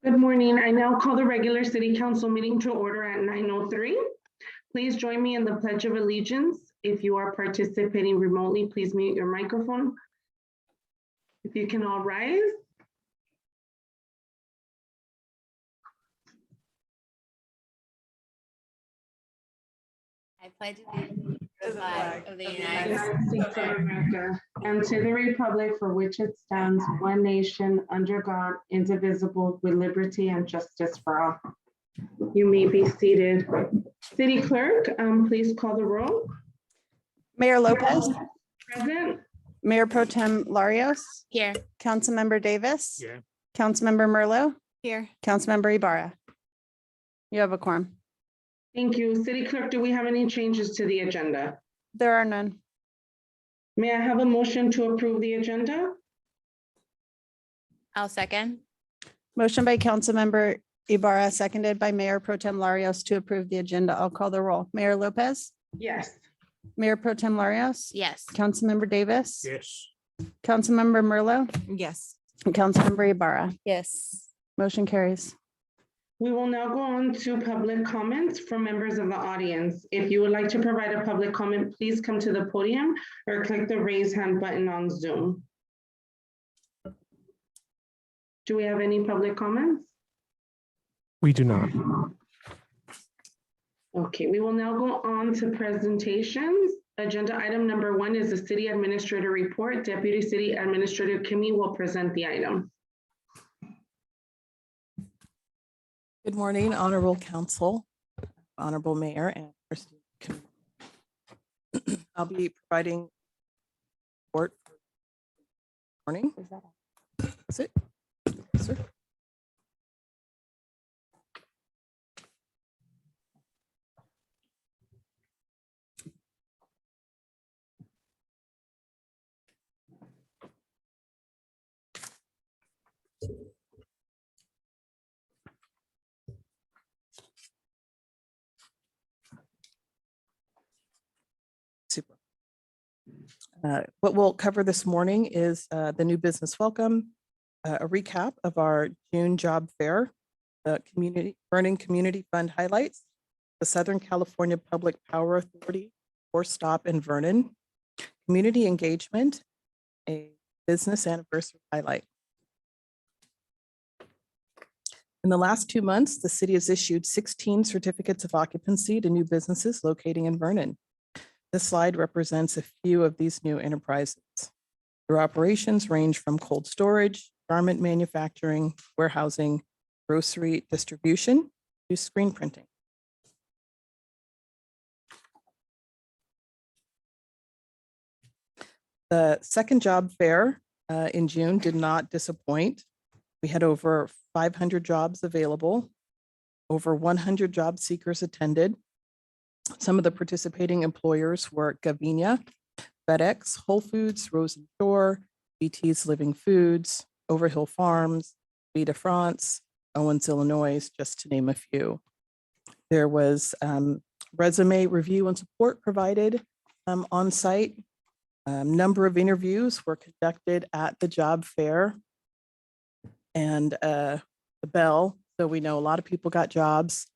Good morning. I now call the regular city council meeting to order at 9:03. Please join me in the Pledge of Allegiance. If you are participating remotely, please mute your microphone. If you can all rise. I pledge allegiance to the flag of the United United States of America, and to the republic for which it stands, one nation, under God, indivisible, with liberty and justice for all. You may be seated. City Clerk, please call the roll. Mayor Lopez, Present. Mayor Pro Tem Larios, Here. Councilmember Davis, Yeah. Councilmember Merlo, Here. Councilmember Ibarra. You have a quorum. Thank you. City Clerk, do we have any changes to the agenda? There are none. May I have a motion to approve the agenda? I'll second. Motion by Councilmember Ibarra, seconded by Mayor Pro Tem Larios to approve the agenda. I'll call the roll. Mayor Lopez, Yes. Mayor Pro Tem Larios, Yes. Councilmember Davis, Yes. Councilmember Merlo, Yes. and Councilmember Ibarra. Yes. Motion carries. We will now go on to public comments from members of the audience. If you would like to provide a public comment, please come to the podium or click the raise hand button on Zoom. Do we have any public comments? We do not. Okay, we will now go on to presentations. Agenda item number 1 is the City Administrator Report. Deputy City Administrator Kimmy will present the item. Good morning, Honorable Council, Honorable Mayor, and First Committee. I'll be providing report. Morning. Is it? Sir? Super. What we'll cover this morning is the new business welcome, a recap of our June job fair, the Vernon Community Fund highlights, the Southern California Public Power Authority stop in Vernon, community engagement, a business anniversary highlight. In the last 2 months, the city has issued 16 certificates of occupancy to new businesses locating in Vernon. This slide represents a few of these new enterprises. Their operations range from cold storage, garment manufacturing, warehousing, grocery distribution, to screen printing. The second job fair in June did not disappoint. We had over 500 jobs available. Over 100 job seekers attended. Some of the participating employers were Gavinia, FedEx, Whole Foods, Rosen Shore, BT's Living Foods, Overhill Farms, Vita France, Owens, Illinois, just to name a few. There was resume review and support provided on site. Number of interviews were conducted at the job fair and the bell. So we know a lot of people got jobs.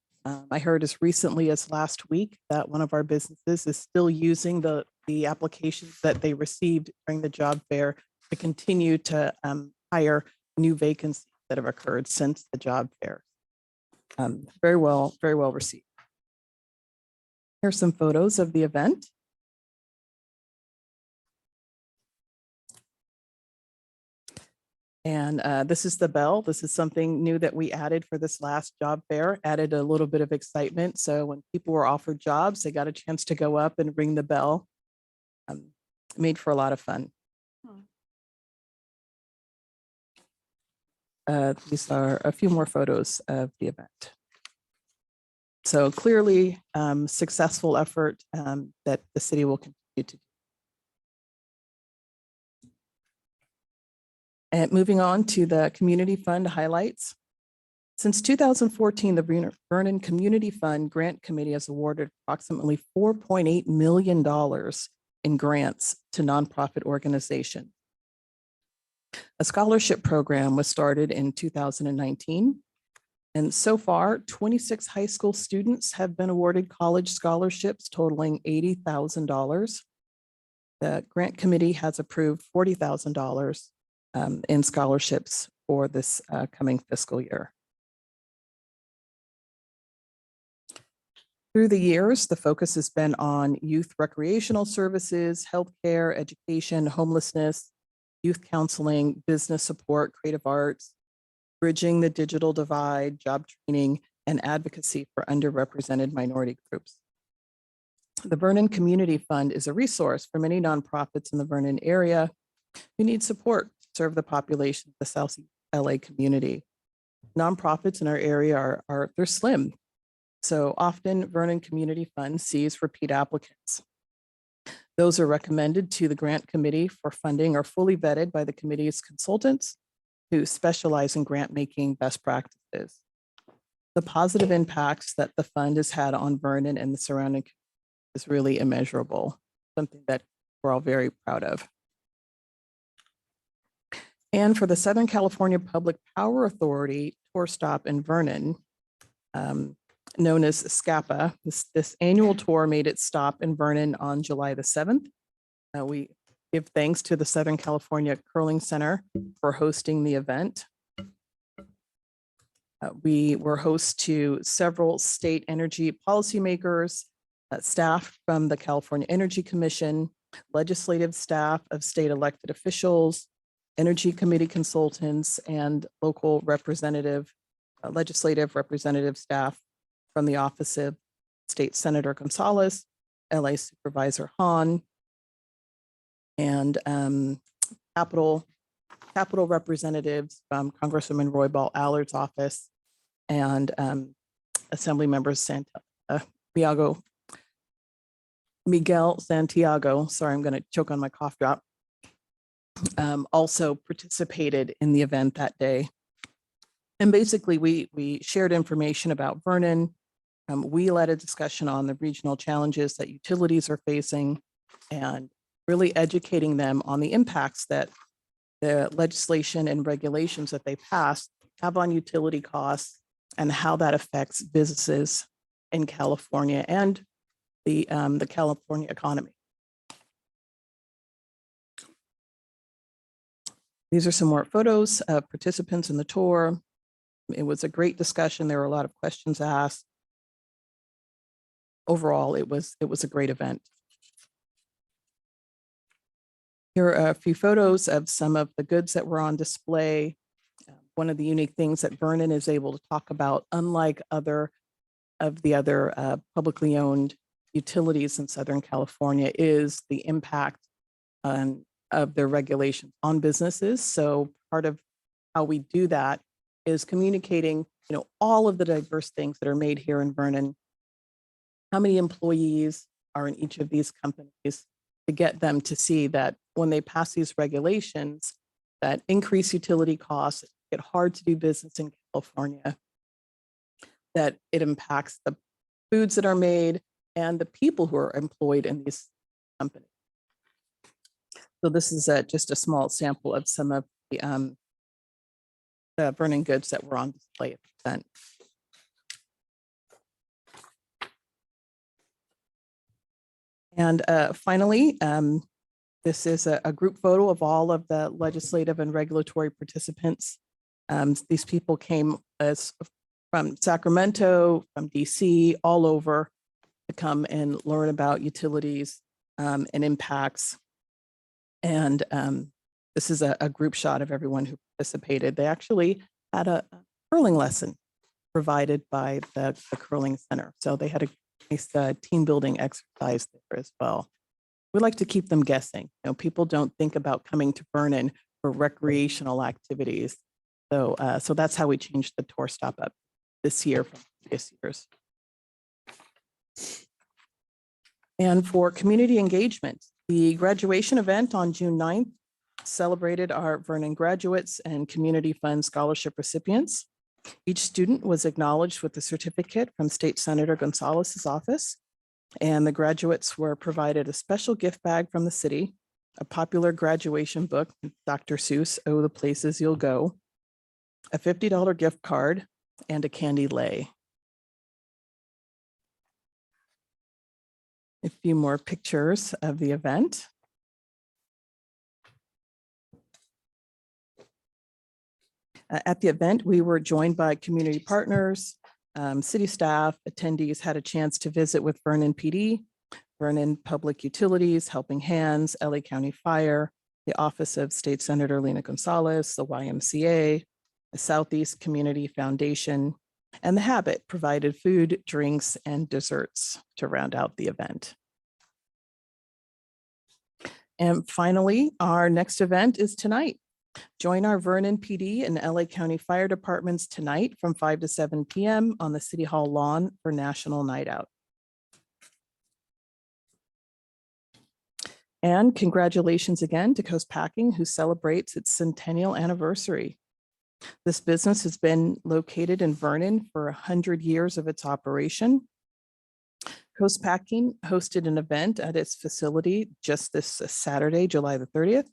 I heard as recently as last week that one of our businesses is still using the applications that they received during the job fair to continue to hire new vacancies that have occurred since the job fair. Very well received. Here's some photos of the event. And this is the bell. This is something new that we added for this last job fair, added a little bit of excitement. So when people were offered jobs, they got a chance to go up and ring the bell. Made for a lot of fun. These are a few more photos of the event. So clearly successful effort that the city will continue to do. And moving on to the community fund highlights. Since 2014, the Vernon Community Fund Grant Committee has awarded approximately $4.8 million in grants to nonprofit organizations. A scholarship program was started in 2019. And so far, 26 high school students have been awarded college scholarships totaling $80,000. The grant committee has approved $40,000 in scholarships for this coming fiscal year. Through the years, the focus has been on youth recreational services, healthcare, education, homelessness, youth counseling, business support, creative arts, bridging the digital divide, job training, and advocacy for underrepresented minority groups. The Vernon Community Fund is a resource for many nonprofits in the Vernon area who need support to serve the population of the South LA community. Nonprofits in our area they're slim. So often Vernon Community Fund sees repeat applicants. Those are recommended to the grant committee for funding are fully vetted by the committee's consultants who specialize in grant making best practices. The positive impacts that the fund has had on Vernon and the surrounding community is really immeasurable, something that we're all very proud of. And for the Southern California Public Power Authority tour stop in Vernon, known as SCAPA, this annual tour made its stop in Vernon on July the 7th. We give thanks to the Southern California Curling Center for hosting the event. We were host to several state energy policymakers, staff from the California Energy Commission, legislative staff of state elected officials, energy committee consultants, and local representative, legislative representative staff from the office of State Senator Gonzalez, LA Supervisor Hahn, and Capitol representatives from Congresswoman Roybal Allard's office, and Assembly members Miguel Santiago, sorry, I'm going to choke on my cough drop, also participated in the event that day. And basically, we shared information about Vernon. We led a discussion on the regional challenges that utilities are facing and really educating them on the impacts that the legislation and regulations that they pass have on utility costs and how that affects businesses in California and the California economy. These are some more photos of participants in the tour. It was a great discussion. There were a lot of questions asked. Overall, it was a great event. Here are a few photos of some of the goods that were on display. One of the unique things that Vernon is able to talk about, unlike other publicly owned utilities in Southern California, is the impact of their regulations on businesses. So part of how we do that is communicating, all of the diverse things that are made here in Vernon. How many employees are in each of these companies, to get them to see that when they pass these regulations that increase utility costs, get hard to do business in California, that it impacts the foods that are made and the people who are employed in these companies. So this is just a small sample of some of the Vernon goods that were on display at the event. And finally, this is a group photo of all of the legislative and regulatory participants. These people came from Sacramento, from DC, all over to come and learn about utilities and impacts. And this is a group shot of everyone who participated. They actually had a curling lesson provided by the Curling Center. So they had a nice team building exercise there as well. We like to keep them guessing. People don't think about coming to Vernon for recreational activities. So that's how we changed the tour stop up this year from previous years. And for community engagement, the graduation event on June 9th celebrated our Vernon graduates and Community Fund scholarship recipients. Each student was acknowledged with a certificate from State Senator Gonzalez's office, and the graduates were provided a special gift bag from the city a popular graduation book, Dr. Seuss, Oh, the Places You'll Go, a $50 gift card, and a candy lei. A few more pictures of the event. At the event, we were joined by community partners, city staff. Attendees had a chance to visit with Vernon PD, Vernon Public Utilities, Helping Hands, LA County Fire, the Office of State Senator Lena Gonzalez, the YMCA, the Southeast Community Foundation, and The Habit provided food, drinks, and desserts to round out the event. And finally, our next event is tonight. Join our Vernon PD and LA County Fire Departments tonight from 5 to 7 p.m. on the City Hall lawn for National Night Out. And congratulations again to Coast Packing, who celebrates its centennial anniversary. This business has been located in Vernon for 100 years of its operation. Coast Packing hosted an event at its facility just this Saturday, July the 30th.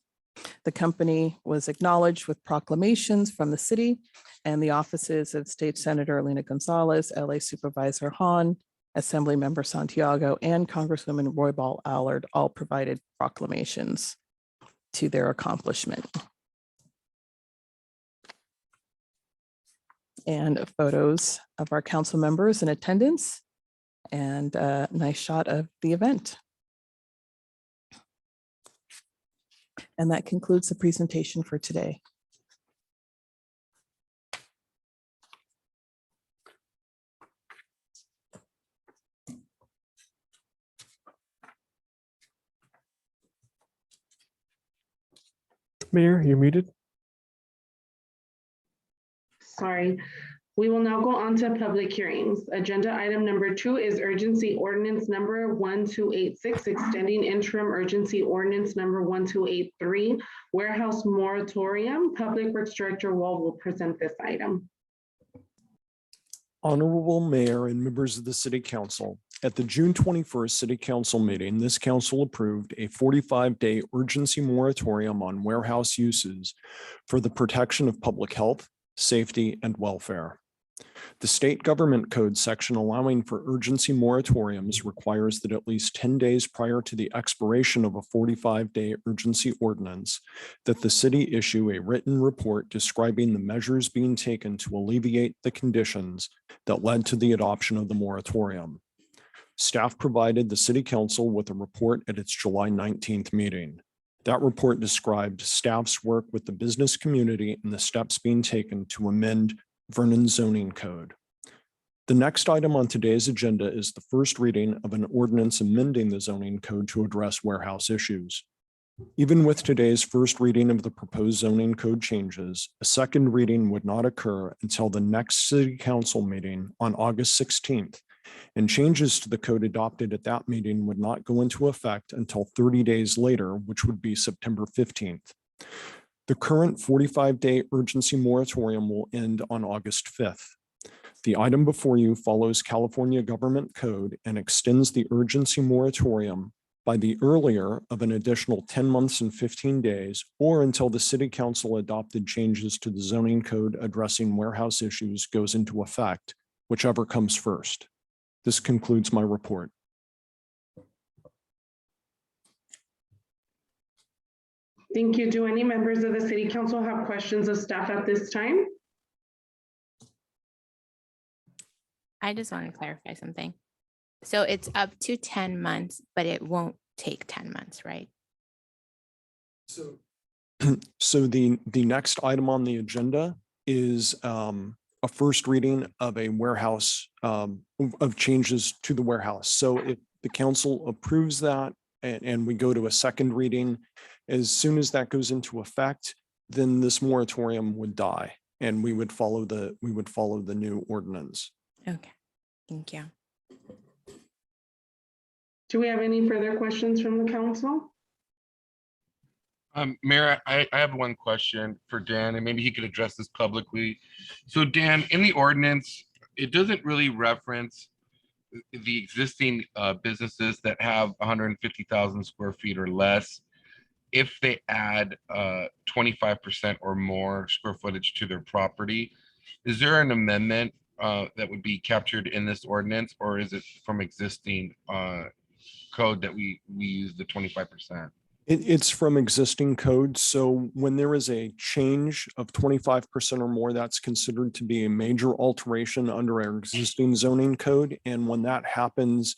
The company was acknowledged with proclamations from the city and the offices of State Senator Lena Gonzalez, LA Supervisor Hahn, Assemblymember Santiago, and Congresswoman Roybal Allard all provided proclamations to their accomplishment. And photos of our council members in attendance and a nice shot of the event. And that concludes the presentation for today. Mayor, you're muted. Sorry. We will now go on to public hearings. Agenda item number 2 is urgency ordinance number 1286, extending interim urgency ordinance number 1283, warehouse moratorium. Public Works Director Wall will present this item. Honorable Mayor and members of the City Council, at the June 21st City Council meeting, this council approved a 45-day urgency moratorium on warehouse uses for the protection of public health, safety, and welfare. The state government code section allowing for urgency moratoriums requires that at least 10 days prior to the expiration of a 45-day urgency ordinance, that the city issue a written report describing the measures being taken to alleviate the conditions that led to the adoption of the moratorium. Staff provided the City Council with a report at its July 19th meeting. That report described staff's work with the business community and the steps being taken to amend Vernon zoning code. The next item on today's agenda is the first reading of an ordinance amending the zoning code to address warehouse issues. Even with today's first reading of the proposed zoning code changes, a second reading would not occur until the next City Council meeting on August 16th, and changes to the code adopted at that meeting would not go into effect until 30 days later, which would be September 15th. The current 45-day urgency moratorium will end on August 5th. The item before you follows California Government Code and extends the urgency moratorium by the earlier of an additional 10 months and 15 days, or until the City Council adopted changes to the zoning code addressing warehouse issues goes into effect, whichever comes first. This concludes my report. Thank you. Do any members of the City Council have questions of staff at this time? I just want to clarify something. So it's up to 10 months, but it won't take 10 months, right? So the next item on the agenda is a first reading of a warehouse of changes to the warehouse. So if the council approves that and we go to a second reading, as soon as that goes into effect, then this moratorium would die and we would follow the new ordinance. Okay, thank you. Do we have any further questions from the council? Mayor, I have one question for Dan, and maybe he could address this publicly. So Dan, in the ordinance, it doesn't really reference the existing businesses that have 150,000 square feet or less. if they add 25% or more square footage to their property, is there an amendment that would be captured in this ordinance, or is it from existing code that we use the 25%? It's from existing code. So when there is a change of 25% or more, that's considered to be a major alteration under our existing zoning code. And when that happens,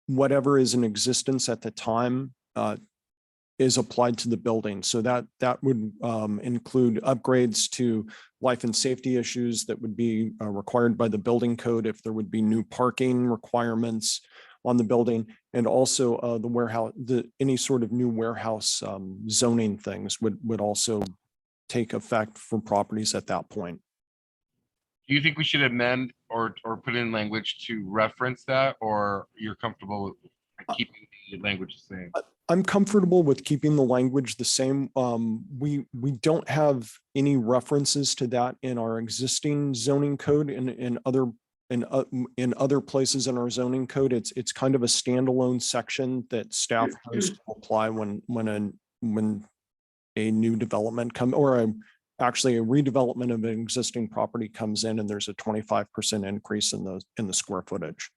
whatever is in existence at the time is applied to the building. So that would include upgrades to life and safety issues that would be required by the building code if there would be new parking requirements on the building, and also the warehouse, any sort of new warehouse zoning things would also take effect for properties at that point. Do you think we should amend or put in language to reference that, or you're comfortable with keeping the language the same? I'm comfortable with keeping the language the same. We don't have any references to that in our existing zoning code and in other places in our zoning code. It's kind of a standalone section that staff has to apply when a new development actually a redevelopment of an existing property comes in and there's a 25% increase in the square footage.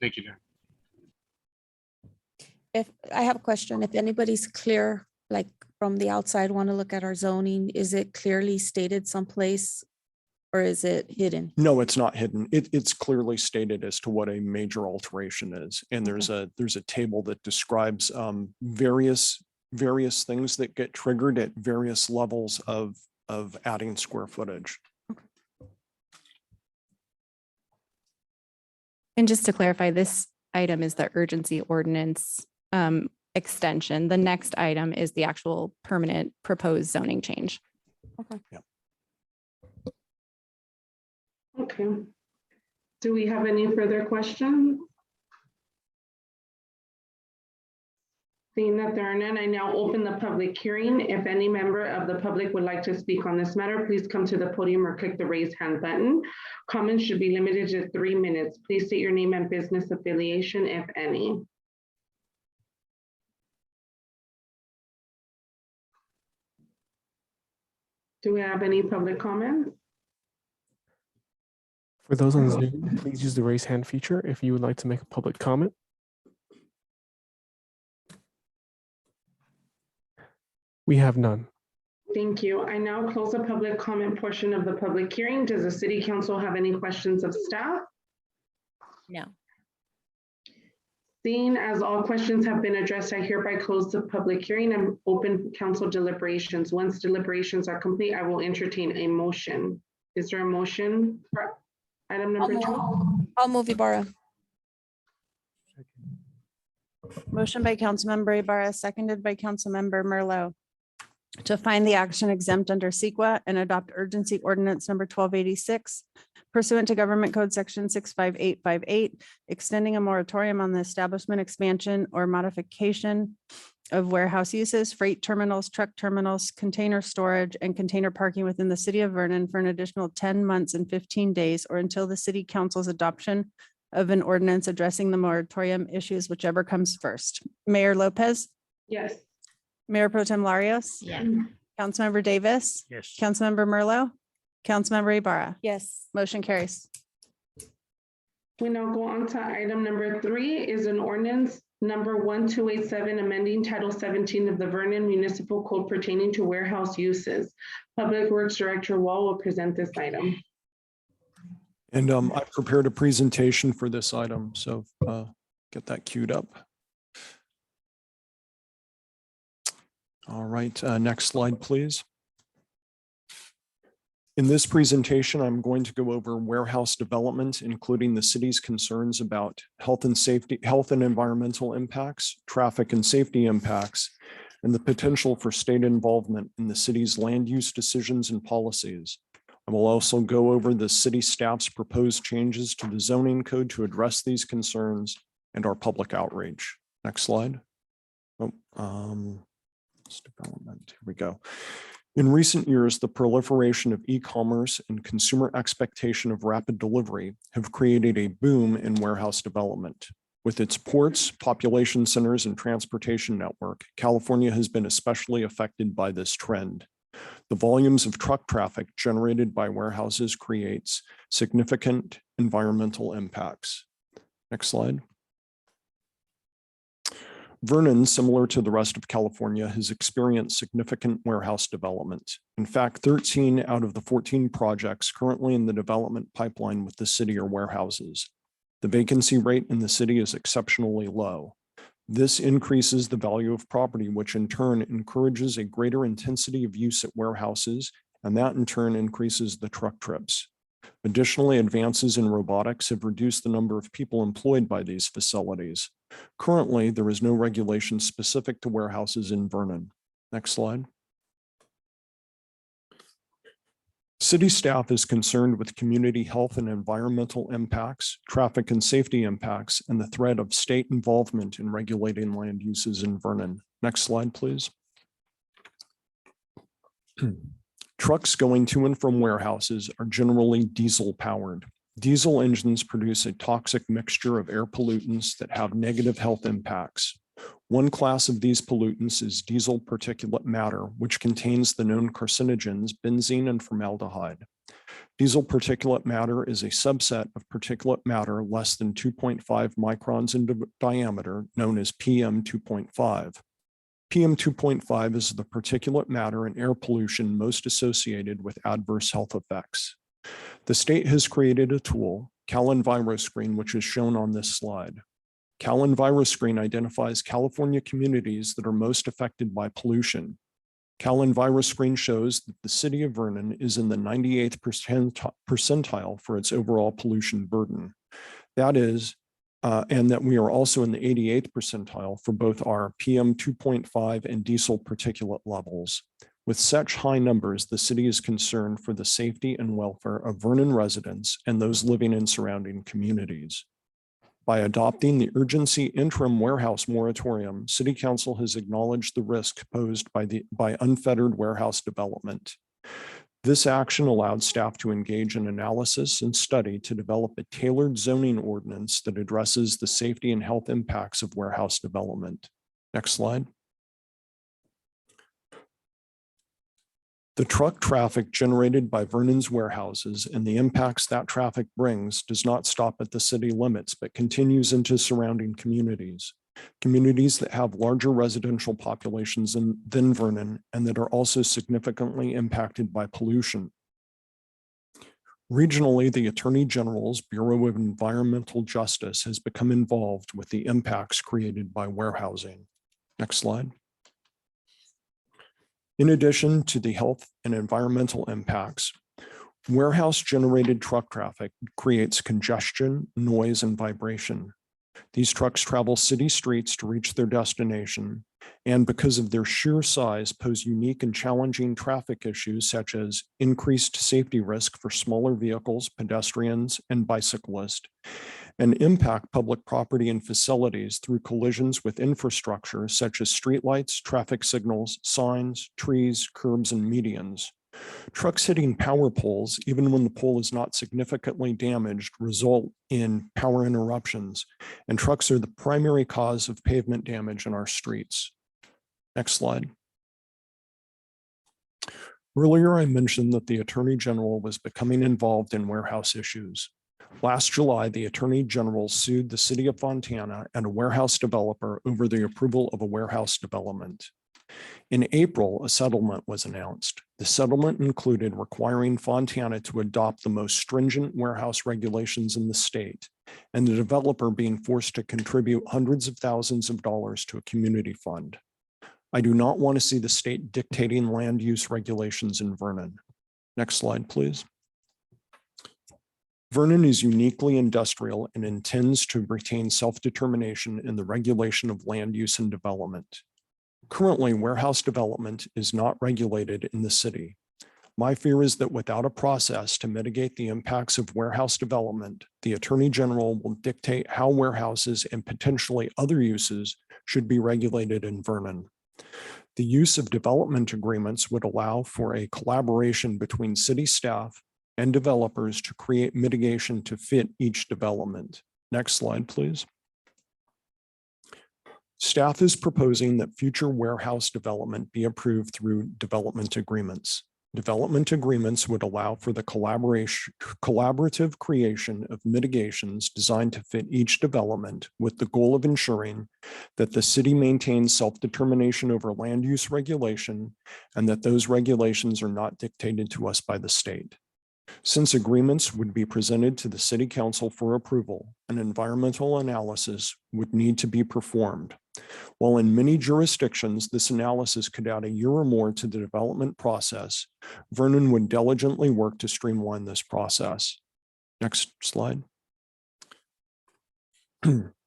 Thank you, Dan. If I have a question, if anybody's clear, like from the outside, want to look at our zoning, is it clearly stated someplace or is it hidden? No, it's not hidden. It's clearly stated as to what a major alteration is. And there's a table that describes various things that get triggered at various levels of adding square footage. And just to clarify, this item is the urgency ordinance extension. The next item is the actual permanent proposed zoning change. Okay. Do we have any further questions? Seeing that there are none, I now open the public hearing. If any member of the public would like to speak on this matter, please come to the podium or click the raise hand button. Comments should be limited to 3 minutes. Please state your name and business affiliation, if any. Do we have any public comments? For those on Zoom, please use the raise hand feature if you would like to make a public comment. We have none. Thank you. I now close the public comment portion of the public hearing. Does the city council have any questions of staff? No. Seeing as all questions have been addressed, I hereby close the public hearing and open council deliberations. Once deliberations are complete, I will entertain a motion. Is there a motion for item number 2? I'll move Ibarra. Motion by Councilmember Ibarra, seconded by Councilmember Merlot, to find the action exempt under CEQA and adopt urgency ordinance number 1286 pursuant to Government Code Section 65858, extending a moratorium on the establishment, expansion, or modification of warehouse uses, freight terminals, truck terminals, container storage, and container parking within the city of Vernon for an additional 10 months and 15 days, or until the city council's adoption of an ordinance addressing the moratorium issues, whichever comes first. Mayor Lopez, Yes. Mayor Pro Tem Larios, Yeah. Councilmember Davis, Yes. Councilmember Merlot, Councilmember Ibarra. Yes. Motion carries. We now go on to item number 3 is an ordinance number 1287, amending Title 17 of the Vernon Municipal Code pertaining to warehouse uses. Public Works Director Wall will present this item. And I prepared a presentation for this item, so get that queued up. All right, next slide, please. In this presentation, I'm going to go over warehouse development, including the city's concerns about health and environmental impacts, traffic and safety impacts, and the potential for state involvement in the city's land use decisions and policies. I will also go over the city staff's proposed changes to the zoning code to address these concerns and our public outreach. Next slide. Development. Here we go. In recent years, the proliferation of e-commerce and consumer expectation of rapid delivery have created a boom in warehouse development. With its ports, population centers, and transportation network, California has been especially affected by this trend. The volumes of truck traffic generated by warehouses creates significant environmental impacts. Next slide. Vernon, similar to the rest of California, has experienced significant warehouse development. In fact, 13 out of the 14 projects currently in the development pipeline with the city are warehouses. The vacancy rate in the city is exceptionally low. This increases the value of property, which in turn encourages a greater intensity of use at warehouses, and that in turn increases the truck trips. Additionally, advances in robotics have reduced the number of people employed by these facilities. Currently, there is no regulation specific to warehouses in Vernon. Next slide. City staff is concerned with community health and environmental impacts, traffic and safety impacts, and the threat of state involvement in regulating land uses in Vernon. Next slide, please. Trucks going to and from warehouses are generally diesel powered. Diesel engines produce a toxic mixture of air pollutants that have negative health impacts. One class of these pollutants is diesel particulate matter, which contains the known carcinogens benzene and formaldehyde. Diesel particulate matter is a subset of particulate matter less than 2.5 microns in diameter, known as PM2.5. PM2.5 is the particulate matter and air pollution most associated with adverse health effects. The state has created a tool, CalEnviroScreen, which is shown on this slide. CalEnviroScreen identifies California communities that are most affected by pollution. CalEnviroScreen shows that the city of Vernon is in the 98th percentile for its overall pollution burden. That is, and that we are also in the 88th percentile for both our PM2.5 and diesel particulate levels. With such high numbers, the city is concerned for the safety and welfare of Vernon residents and those living in surrounding communities. By adopting the urgency interim warehouse moratorium, City Council has acknowledged the risk posed by unfettered warehouse development. This action allowed staff to engage in analysis and study to develop a tailored zoning ordinance that addresses the safety and health impacts of warehouse development. Next slide. The truck traffic generated by Vernon's warehouses and the impacts that traffic brings does not stop at the city limits, but continues into surrounding communities. Communities that have larger residential populations than Vernon and that are also significantly impacted by pollution. Regionally, the Attorney General's Bureau of Environmental Justice has become involved with the impacts created by warehousing. Next slide. In addition to the health and environmental impacts, warehouse-generated truck traffic creates congestion, noise, and vibration. These trucks travel city streets to reach their destination, and because of their sheer size, pose unique and challenging traffic issues such as increased safety risk for smaller vehicles, pedestrians, and bicyclists, and impact public property and facilities through collisions with infrastructure such as streetlights, traffic signals, signs, trees, curbs, and medians. Trucks hitting power poles, even when the pole is not significantly damaged, result in power interruptions, and trucks are the primary cause of pavement damage in our streets. Next slide. Earlier, I mentioned that the Attorney General was becoming involved in warehouse issues. Last July, the Attorney General sued the City of Fontana and a warehouse developer over the approval of a warehouse development. In April, a settlement was announced. The settlement included requiring Fontana to adopt the most stringent warehouse regulations in the state, and the developer being forced to contribute hundreds of thousands of dollars to a community fund. I do not want to see the state dictating land use regulations in Vernon. Next slide, please. Vernon is uniquely industrial and intends to retain self-determination in the regulation of land use and development. Currently, warehouse development is not regulated in the city. My fear is that without a process to mitigate the impacts of warehouse development, the Attorney General will dictate how warehouses and potentially other uses should be regulated in Vernon. The use of development agreements would allow for a collaboration between city staff and developers to create mitigation to fit each development. Next slide, please. Staff is proposing that future warehouse development be approved through development agreements. Development agreements would allow for the collaborative creation of mitigations designed to fit each development with the goal of ensuring that the city maintains self-determination over land use regulation and that those regulations are not dictated to us by the state. Since agreements would be presented to the City Council for approval, an environmental analysis would need to be performed. While in many jurisdictions, this analysis could add a year or more to the development process, Vernon would diligently work to streamline this process. Next slide.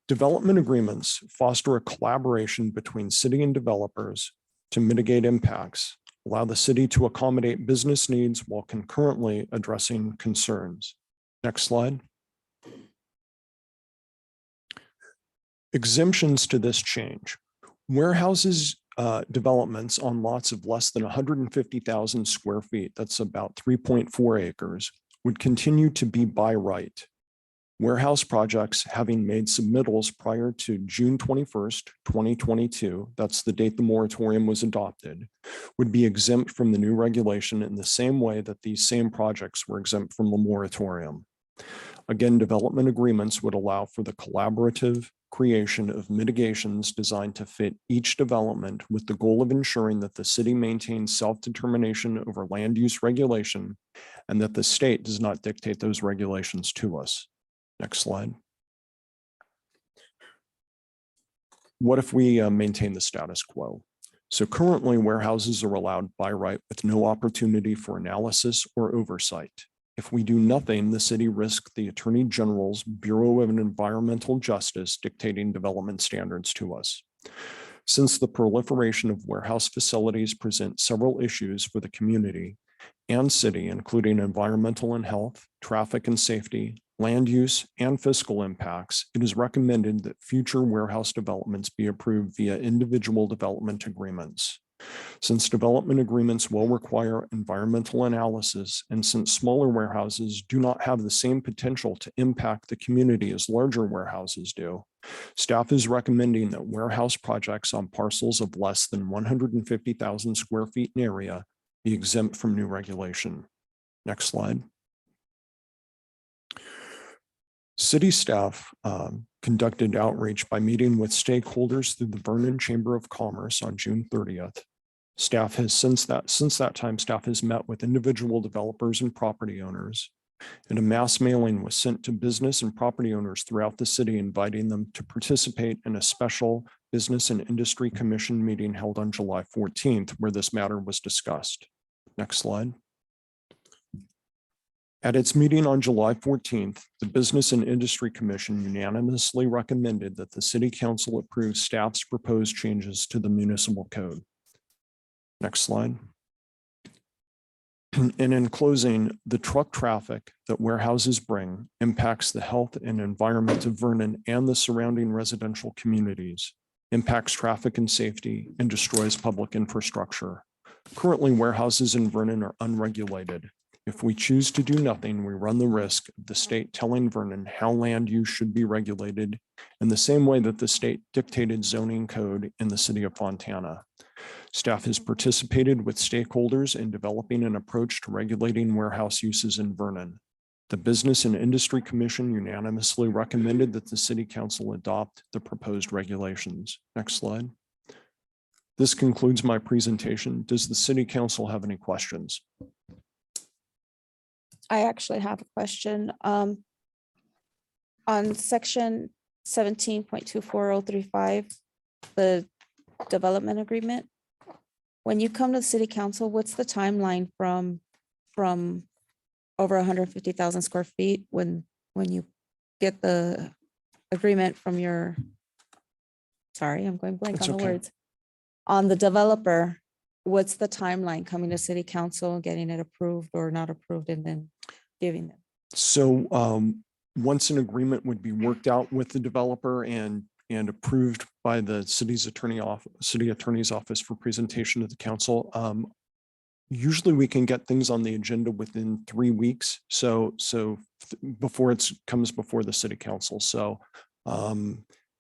Development agreements foster a collaboration between city and developers to mitigate impacts, allow the city to accommodate business needs while concurrently addressing concerns. Next slide. Exemptions to this change. Warehouses developments on lots of less than 150,000 square feet, that's about 3.4 acres, would continue to be by right. Warehouse projects having made submittals prior to June 21st, 2022, that's the date the moratorium was adopted, would be exempt from the new regulation in the same way that these same projects were exempt from the moratorium. Again, development agreements would allow for the collaborative creation of mitigations designed to fit each development with the goal of ensuring that the city maintains self-determination over land use regulation and that the state does not dictate those regulations to us. Next slide. What if we maintain the status quo? So currently warehouses are allowed by right with no opportunity for analysis or oversight. If we do nothing, the city risks the Attorney General's Bureau of Environmental Justice dictating development standards to us. Since the proliferation of warehouse facilities presents several issues for the community and city, including environmental and health, traffic and safety, land use, and fiscal impacts, it is recommended that future warehouse developments be approved via individual development agreements. Since development agreements will require environmental analysis, and since smaller warehouses do not have the same potential to impact the community as larger warehouses do, staff is recommending that warehouse projects on parcels of less than 150,000 square feet in area be exempt from new regulation. Next slide. City staff conducted outreach by meeting with stakeholders through the Vernon Chamber of Commerce on June 30th. Staff has since that time, staff has met with individual developers and property owners, and a mass mailing was sent to business and property owners throughout the city, inviting them to participate in a special Business and Industry Commission meeting held on July 14th, where this matter was discussed. Next slide. At its meeting on July 14th, the Business and Industry Commission unanimously recommended that the City Council approve staff's proposed changes to the municipal code. Next slide. And in closing, the truck traffic that warehouses bring impacts the health and environment of Vernon and the surrounding residential communities, impacts traffic and safety, and destroys public infrastructure. Currently, warehouses in Vernon are unregulated. If we choose to do nothing, we run the risk of the state telling Vernon how land use should be regulated in the same way that the state dictated zoning code in the city of Fontana. Staff has participated with stakeholders in developing an approach to regulating warehouse uses in Vernon. The Business and Industry Commission unanimously recommended that the City Council adopt the proposed regulations. Next slide. This concludes my presentation. Does the City Council have any questions? I actually have a question. On section 17.24035, the development agreement, when you come to the city council, what's the timeline from over 150,000 square feet when you get the agreement from your, sorry, I'm going blank It's on the okay. words, on the developer? What's the timeline coming to city council, getting it approved or not approved, and then giving them? So once an agreement would be worked out with the developer and approved by the city attorney's office for presentation to the council, usually we can get things on the agenda within 3 weeks. So before it comes before the city council. So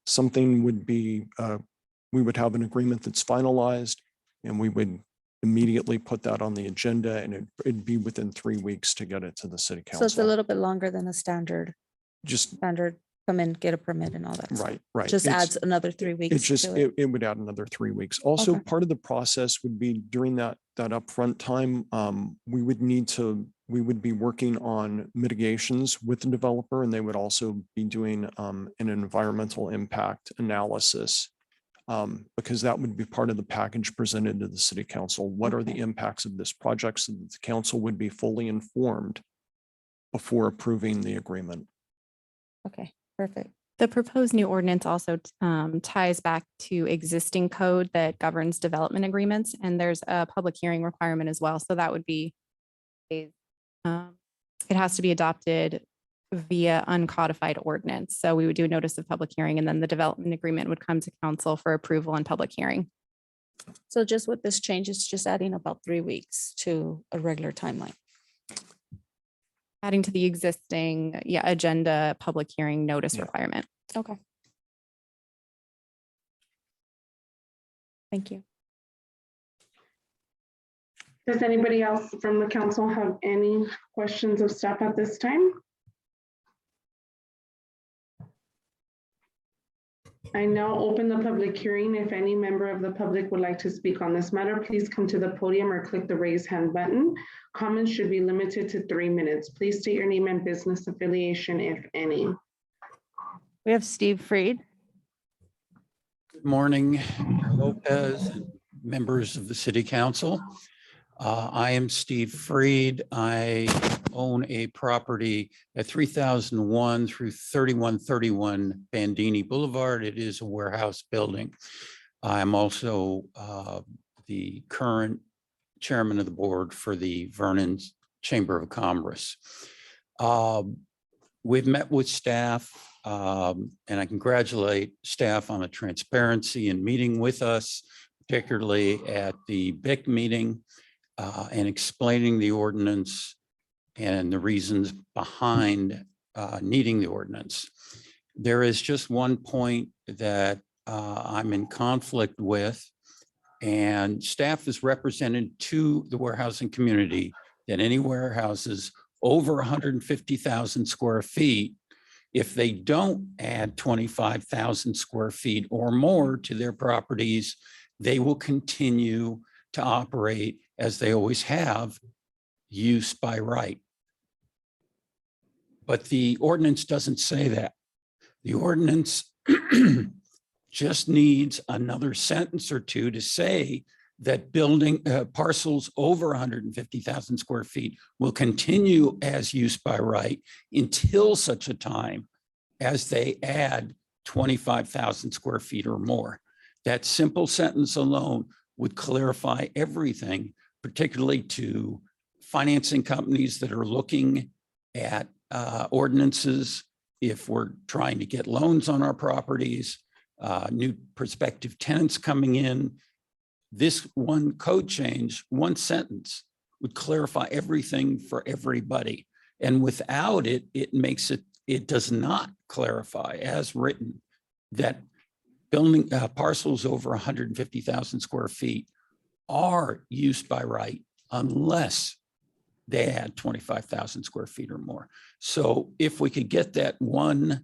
something would be we would have an agreement that's finalized, and we would immediately put that on the agenda, and it'd be within 3 weeks to get it to the city So it's a council. little bit longer than a standard Just, come in, get a permit and all that. stuff. right. Just It's- adds another 3 weeks. It just, to it. it would add another 3 weeks. Also, Okay. part of the process would be during that upfront time, we would be working on mitigations with the developer, and they would also be doing an environmental impact analysis. Because that would be part of the package presented to the city council. What are the Okay. impacts of this project, so that the council would be fully informed before approving the agreement? Okay, perfect. The proposed new ordinance also ties back to existing code that governs development agreements, and there's a public hearing requirement as well. So that would be it has to be adopted via uncodified ordinance. So we would do a notice of public hearing, and then the development agreement would come to council for approval and public hearing. So just with this change, it's just adding about 3 weeks to a regular timeline. Adding to the existing, agenda, public hearing notice Yeah. requirement. Okay. Thank you. Does anybody else from the council have any questions of staff at this time? I now open the public hearing. If any member of the public would like to speak on this matter, please come to the podium or click the raise hand button. Comments should be limited to 3 minutes. Please state your name and business affiliation, if any. We have Steve Freed. Good morning, Mayor Lopez, and members of the city council. I am Steve Freed. I own a property at 3001 through 3131 Bandini Boulevard. It is a warehouse building. I'm also the current chairman of the board for the Vernon Chamber of Commerce. We've met with staff, and I congratulate staff on the transparency in meeting with us, particularly at the BIC meeting, and explaining the ordinance and the reasons behind needing the ordinance. There is just one point that I'm in conflict with, and staff has represented to the warehousing community that any warehouses over 150,000 square feet, if they don't add 25,000 square feet or more to their properties, they will continue to operate as they always have, use by right. But the ordinance doesn't say that. The ordinance just needs another sentence or two to say that building parcels over 150,000 square feet will continue as use by right until such a time as they add 25,000 square feet or more. That simple sentence alone would clarify everything, particularly to financing companies that are looking at ordinances if we're trying to get loans on our properties, new prospective tenants coming in. This one code change, one sentence would clarify everything for everybody. And without it, it does not clarify as written that building parcels over 150,000 square feet are used by right unless they add 25,000 square feet or more. So if we could get that one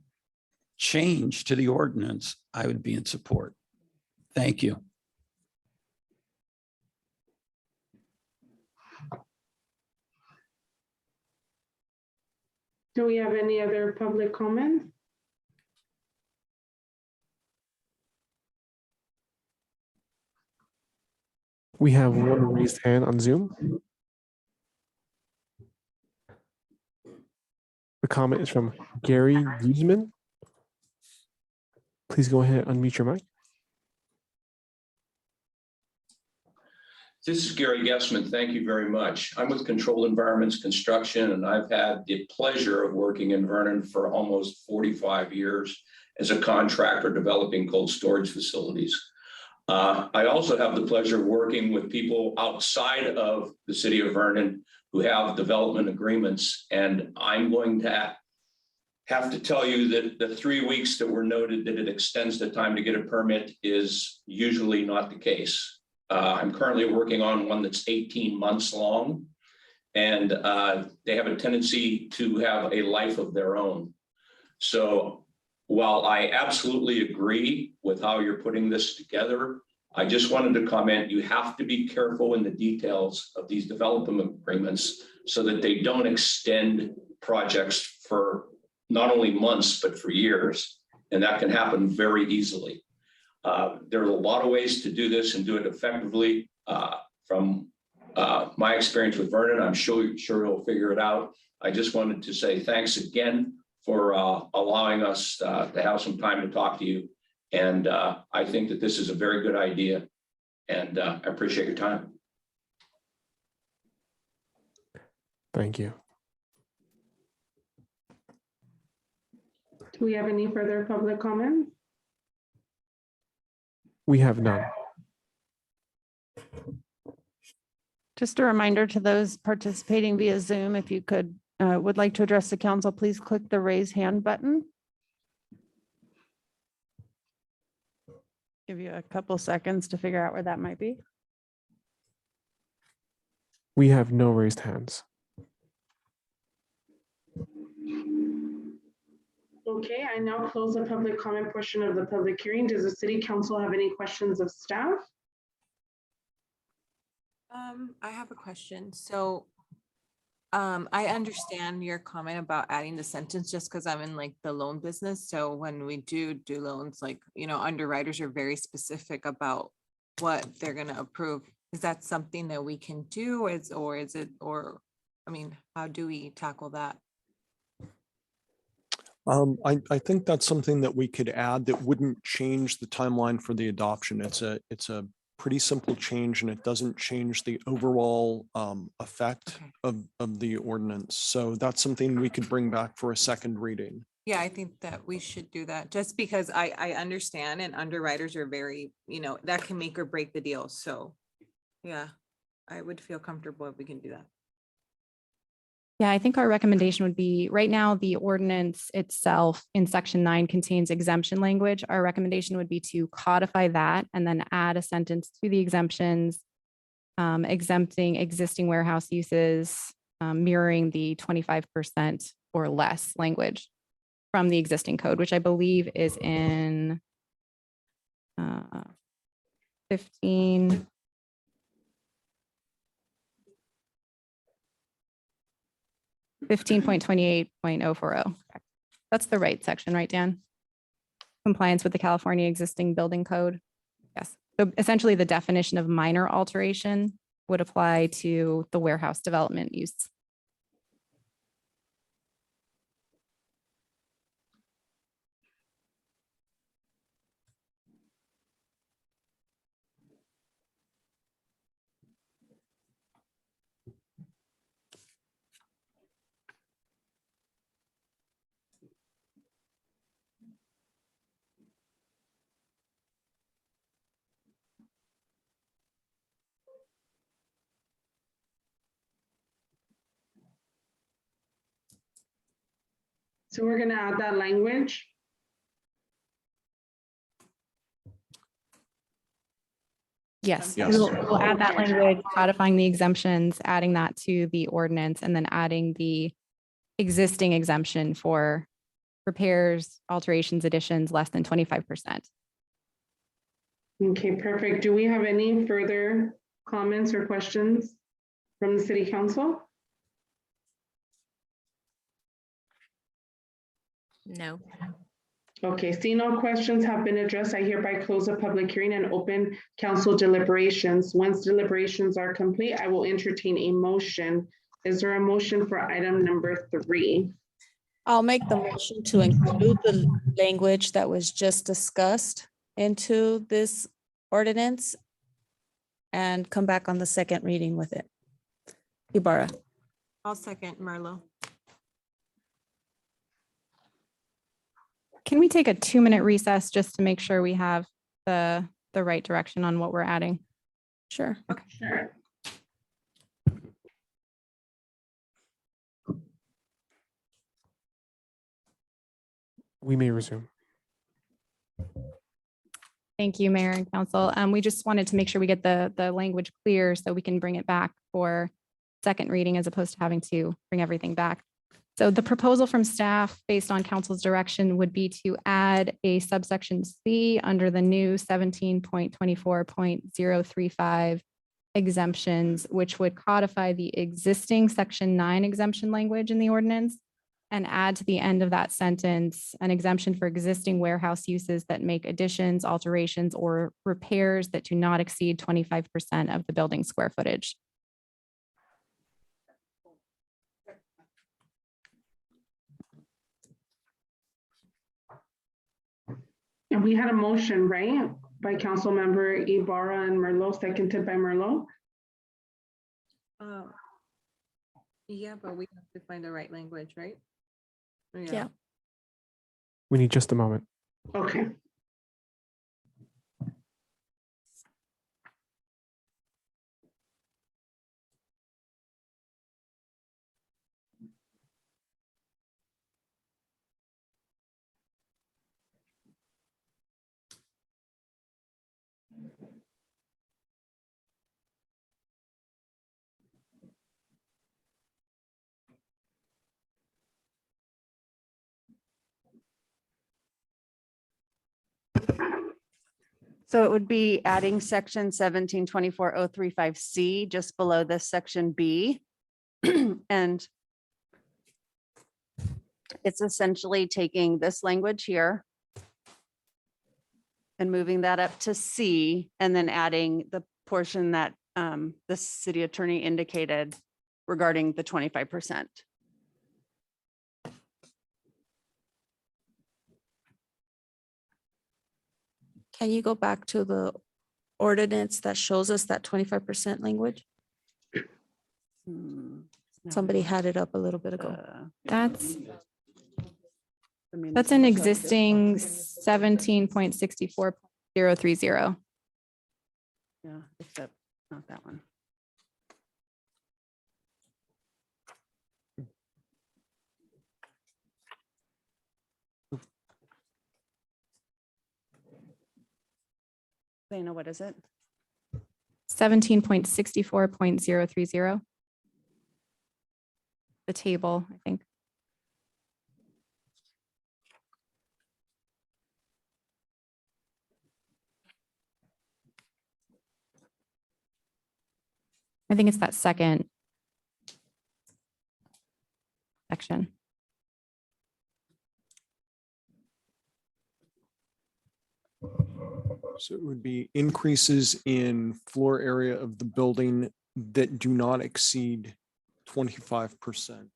change to the ordinance, I would be in support. Thank you. Do we have any other public comments? We have one raised hand on Zoom. The comment is from Gary Guzman. Please go ahead and unmute your mic. This is Gary Gessman. Thank you very much. I'm with Controlled Environments Construction, and I've had the pleasure of working in Vernon for almost 45 years as a contractor developing cold storage facilities. I also have the pleasure of working with people outside of the city of Vernon who have development agreements, and I'm going to have to tell you that the 3 weeks that were noted that it extends the time to get a permit is usually not the case. I'm currently working on one that's 18 months long, and they have a tendency to have a life of their own. So while I absolutely agree with how you're putting this together, I just wanted to comment, you have to be careful in the details of these development agreements so that they don't extend projects for not only months, but for years. And that can happen very easily. There are a lot of ways to do this and do it effectively. From my experience with Vernon, I'm sure he'll figure it out. I just wanted to say thanks again for allowing us to have some time to talk to you. And I think that this is a very good idea, and I appreciate your time. Thank you. Do we have any further public comments? We have none. Just a reminder to those participating via Zoom, if you would like to address the council, please click the raise hand button. Give you a couple seconds to figure out where that might be. We have no raised hands. Okay, I now close the public comment portion of the public hearing. Does the city council have any questions of staff? I have a question. So I understand your comment about adding the sentence just because I'm in like the loan business. So when we do loans, like, underwriters are very specific about what they're going to approve. Is that something that we can do how do we tackle that? I think that's something that we could add that wouldn't change the timeline for the adoption. It's a pretty simple change, and it doesn't change the overall effect of the ordinance. So that's something we could bring back for a second reading. Yeah, I think that we should do that just because I understand, and underwriters are very, that can make or break the deal. So yeah, I would feel comfortable if we can do that. Yeah, I think our recommendation would be, right now, the ordinance itself in section 9 contains exemption language. Our recommendation would be to codify that and then add a sentence to the exemptions, exempting existing warehouse uses, mirroring the 25% or less language from the existing code, which I believe is in 15.28.040. That's the right section, right, Dan? Compliance with the California existing building code. Yes. So essentially the definition of minor alteration would apply to the warehouse development use. So we're gonna add that language. Yes, Yes. we'll add that language, codifying the exemptions, adding that to the ordinance, and then adding the existing exemption for repairs, alterations, additions less than 25%. Okay, perfect. Do we have any further comments or questions from the city council? No. Okay, seeing no questions have been addressed, I hereby close the public hearing and open council deliberations. Once deliberations are complete, I will entertain a motion. Is there a motion for item number 3? I'll make the motion to include the language that was just discussed into this ordinance and come back on the second reading with it. Ibarra. I'll second Merlo. Can we take a 2-minute recess just to make sure we have the right direction on what we're adding? Sure. Sure. We may resume. Thank you, Mayor and Council. We just wanted to make sure we get the language clear so we can bring it back for second reading as opposed to having to bring everything back. So the proposal from staff based on council's direction would be to add a subsection C under the new 17.24.035 exemptions, which would codify the existing section 9 exemption language in the ordinance and add to the end of that sentence an exemption for existing warehouse uses that make additions, alterations, or repairs that do not exceed 25% of the building square footage. And we had a motion, right? By Councilmember Ibarra and Merlot, seconded by Merlot. Yeah, but we have to find the right language, right? Yeah. We need just a moment. Okay. So it would be adding section 1724.035C just below this section B. And it's essentially taking this language here and moving that up to C and then adding the portion that the city attorney indicated regarding the 25%. Can you go back to the ordinance that shows us that 25% language? Somebody had it up a little bit ago. That's an existing 17.64.030. Yeah, except not that one. Dana, what is it? 17.64.030. The table, I think. I think it's that second section. So it would be increases in floor area of the building that do not exceed 25%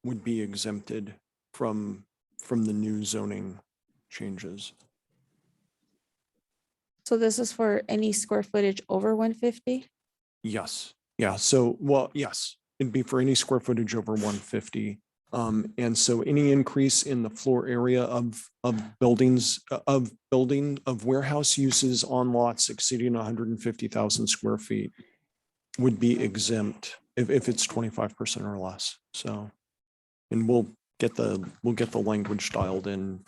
would be exempted from the new zoning changes. So this is for any square footage over 150? Yes, yeah, so, well, yes, it'd be for any square footage over 150. And so any increase in the floor area of buildings, of warehouse uses on lots exceeding 150,000 square feet would be exempt if it's 25% or less. So, and we'll get the language dialed in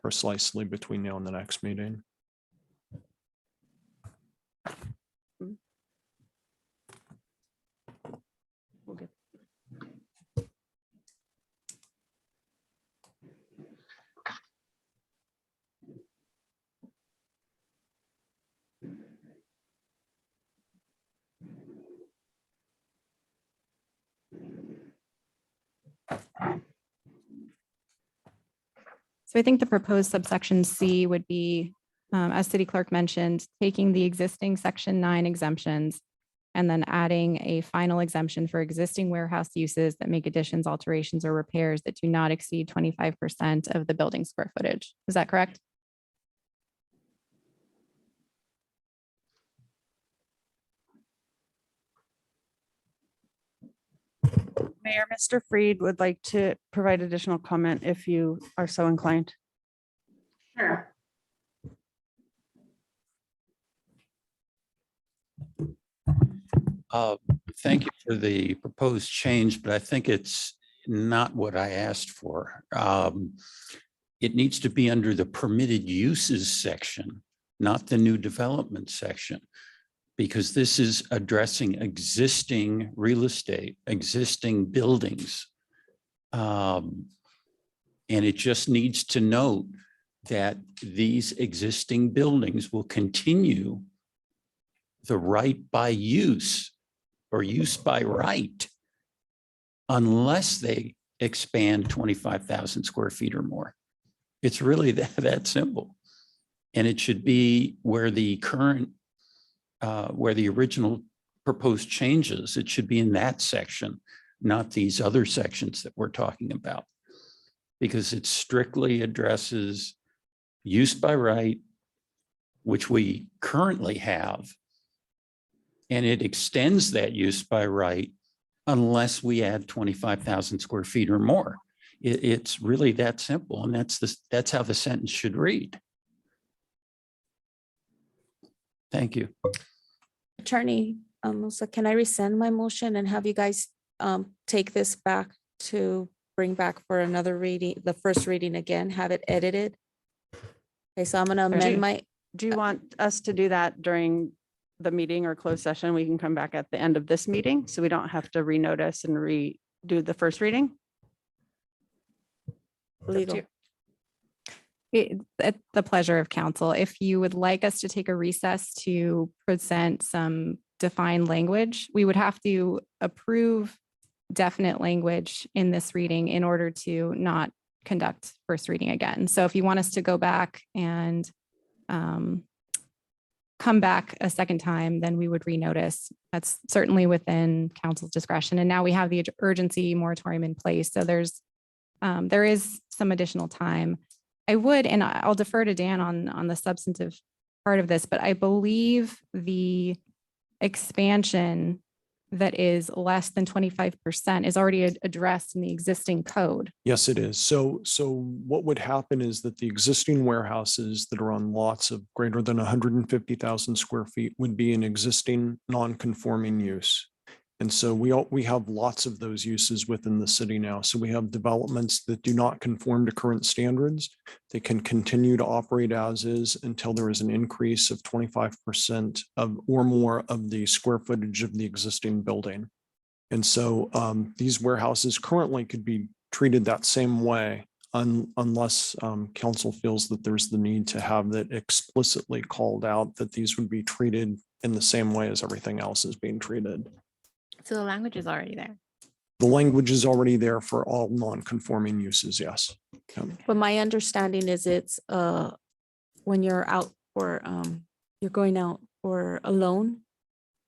precisely between now and the next meeting. We'll get. So I think the proposed subsection C would be, as city clerk mentioned, taking the existing section 9 exemptions and then adding a final exemption for existing warehouse uses that make additions, alterations, or repairs that do not exceed 25% of the building square footage. Is that correct? Mayor, Mr. Freed would like to provide additional comment if you are so inclined. Sure. Thank you for the proposed change, but I think it's not what I asked for. It needs to be under the permitted uses section, not the new development section, because this is addressing existing real estate, existing buildings. And it just needs to note that these existing buildings will continue the right by use or use by right unless they expand 25,000 square feet or more. It's really that simple. And it should be where the current, where the original proposed changes, it should be in that section, not these other sections that we're talking about. Because it strictly addresses use by right, which we currently have. And it extends that use by right unless we add 25,000 square feet or more. It's really that simple. And that's how the sentence should read. Thank you. Attorney, Melissa, can I rescind my motion and have you guys take this back to bring back for another reading, the first reading again, have it edited? Okay, so I'm gonna amend my, Do you want us to do that during the meeting or closed session? We can come back at the end of this meeting, so we don't have to renotice and redo the first reading? legal. At the pleasure of council. If you would like us to take a recess to present some defined language, we would have to approve definite language in this reading in order to not conduct first reading again. So if you want us to go back and come back a second time, then we would renotice. That's certainly within council's discretion. And now we have the urgency moratorium in place. So there is some additional time. I would, and I'll defer to Dan on the substantive part of this, but I believe the expansion that is less than 25% is already addressed in the existing code. Yes, it is. So what would happen is that the existing warehouses that are on lots of greater than 150,000 square feet would be an existing non-conforming use. And so we have lots of those uses within the city now. So we have developments that do not conform to current standards. They can continue to operate as is until there is an increase of 25% or more of the square footage of the existing building. And so these warehouses currently could be treated that same way unless council feels that there's the need to have that explicitly called out that these would be treated in the same way as everything else is being treated. So the language is already there. The language is already there for all non-conforming uses, yes. But my understanding is it's when you're out for you're going out for a loan,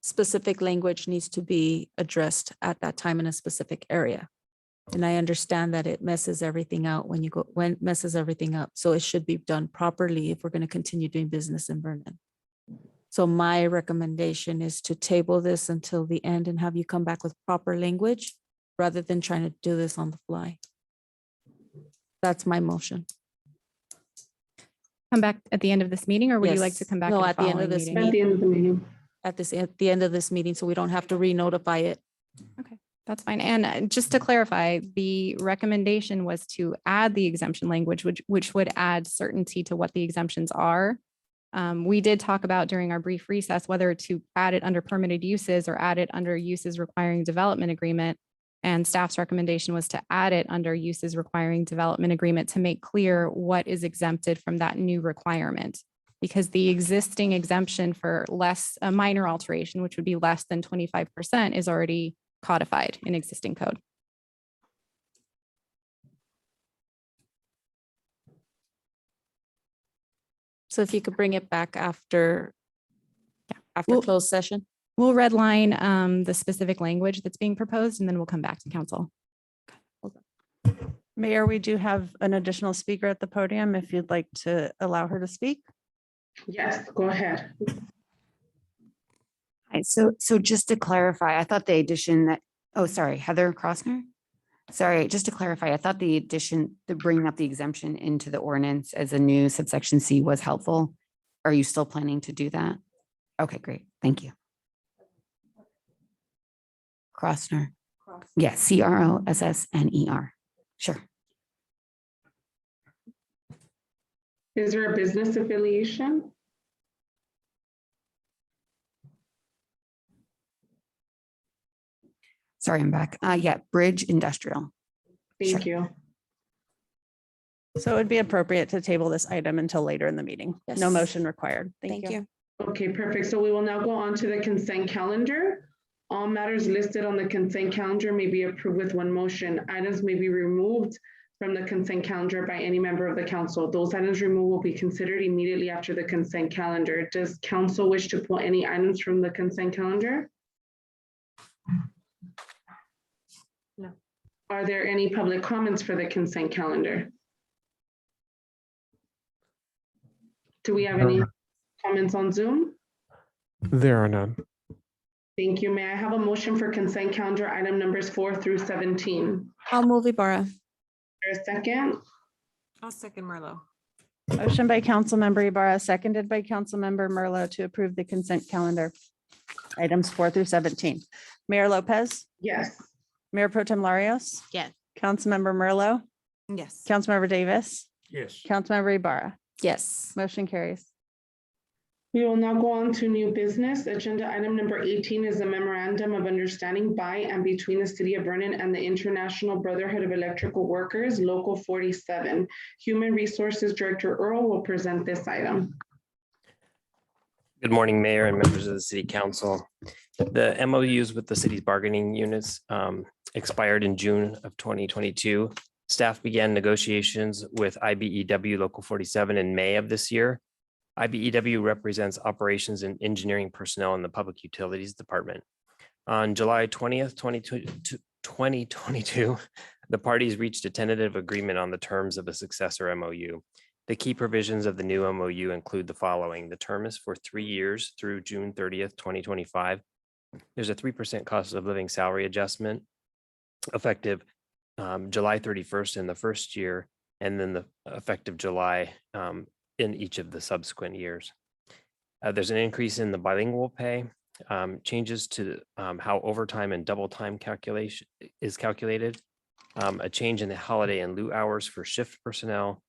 specific language needs to be addressed at that time in a specific area. And I understand that it messes everything out when it messes everything up. So it should be done properly if we're going to continue doing business in Vernon. So my recommendation is to table this until the end and have you come back with proper language rather than trying to do this on the fly. That's my motion. Come back at the end of this meeting, or would you like to Yes. come back? No, at at the end of this At the end of the meeting. At the end of this meeting, so we don't have to re-notify it. Okay, that's fine. And just to clarify, the recommendation was to add the exemption language, which would add certainty to what the exemptions are. We did talk about during our brief recess, whether to add it under permitted uses or add it under uses requiring development agreement. And staff's recommendation was to add it under uses requiring development agreement to make clear what is exempted from that new requirement. Because the existing exemption for a minor alteration, which would be less than 25%, is already codified in existing code. So if you could bring it back after closed session. We'll redline the specific language that's being proposed, and then we'll come back to council. Mayor, we do have an additional speaker at the podium if you'd like to allow her to speak. Yes, go ahead. Hi, so just to clarify, I thought the addition that, oh, sorry, Heather Crossner. Sorry, just to clarify, I thought the addition, the bringing up the exemption into the ordinance as a new subsection C was helpful. Are you still planning to do that? Okay, great. Thank you. Crossner. Yeah, CROSSNER. Sure. Is there a business affiliation? Sorry, I'm back. Yeah, Bridge Industrial. Thank you. So it would be appropriate to table this item until later in the meeting. No Yes. motion required. Thank you. Okay, perfect. So we will now go on to the consent calendar. All matters listed on the consent calendar may be approved with one motion. Items may be removed from the consent calendar by any member of the council. Those items removed will be considered immediately after the consent calendar. Does council wish to pull any items from the consent calendar? No. Are there any public comments for the consent calendar? Do we have any comments on Zoom? There are none. Thank you. May I have a motion for consent calendar item numbers 4 through 17? I'll move Ibarra. For a second? I'll second Merlot. Motion by Councilmember Ibarra, seconded by Councilmember Merlot to approve the consent calendar. Items 4 through 17. Mayor Lopez, Yes. Mayor Pro Tem Larios, Yes. Councilmember Merlot, Yes. Councilmember Davis, Yes. Councilmember Ibarra. Yes. Motion carries. We will now go on to new business. Agenda item number 18 is a memorandum of understanding by and between the City of Vernon and the International Brotherhood of Electrical Workers, Local 47. Human Resources Director Earl will present this item. Good morning, Mayor and members of the City Council. The MOUs with the city's bargaining units expired in June of 2022. Staff began negotiations with IBEW Local 47 in May of this year. IBEW represents operations and engineering personnel in the Public Utilities Department. On July 20th, 2022, the parties reached a tentative agreement on the terms of a successor MOU. The key provisions of the new MOU include the following. The term is for 3 years through June 30th, 2025. There's a 3% cost of living salary adjustment effective July 31st in the first year, and then the effective July in each of the subsequent years. There's an increase in the bilingual pay, changes to how overtime and double time calculation is calculated, a change in the holiday and lieu hours for shift personnel,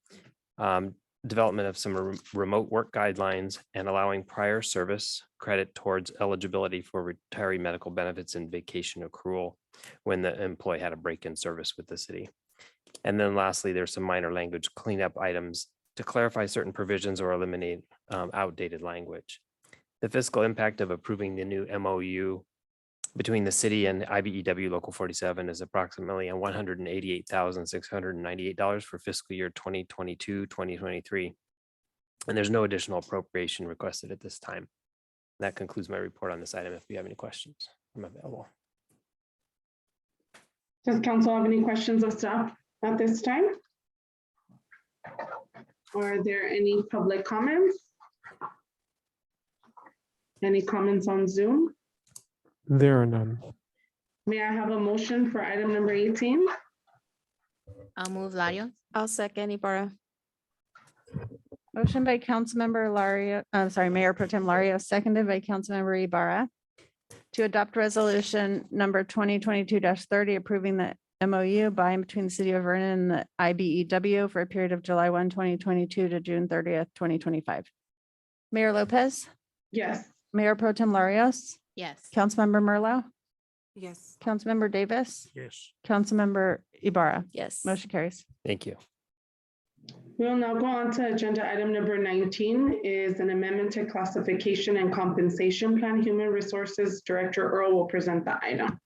development of some remote work guidelines, and allowing prior service credit towards eligibility for retiree medical benefits and vacation accrual when the employee had a break in service with the city. And then lastly, there's some minor language cleanup items to clarify certain provisions or eliminate outdated language. The fiscal impact of approving the new MOU between the city and IBEW Local 47 is approximately $188,698 for fiscal year 2022-2023. And there's no additional appropriation requested at this time. That concludes my report on this item. If you have any questions, I'm available. Does council have any questions of staff at this time? Are there any public comments? Any comments on Zoom? There are none. May I have a motion for item number 18? I'll move Larios. I'll second Ibarra. Motion by Councilmember Mayor Pro Tem Larios, seconded by Councilmember Ibarra to adopt resolution number 2022-30, approving the MOU by and between the City of Vernon and the IBEW for a period of July 1, 2022 to June 30th, 2025. Mayor Lopez, Yes. Mayor Pro Tem Larios, Yes. Councilmember Merlot, Yes. Councilmember Davis, Yes. Councilmember Ibarra. Yes. Motion carries. Thank you. We will now go on to agenda item number 19 is an amendment to classification and compensation plan. Human Resources Director Earl will present the item.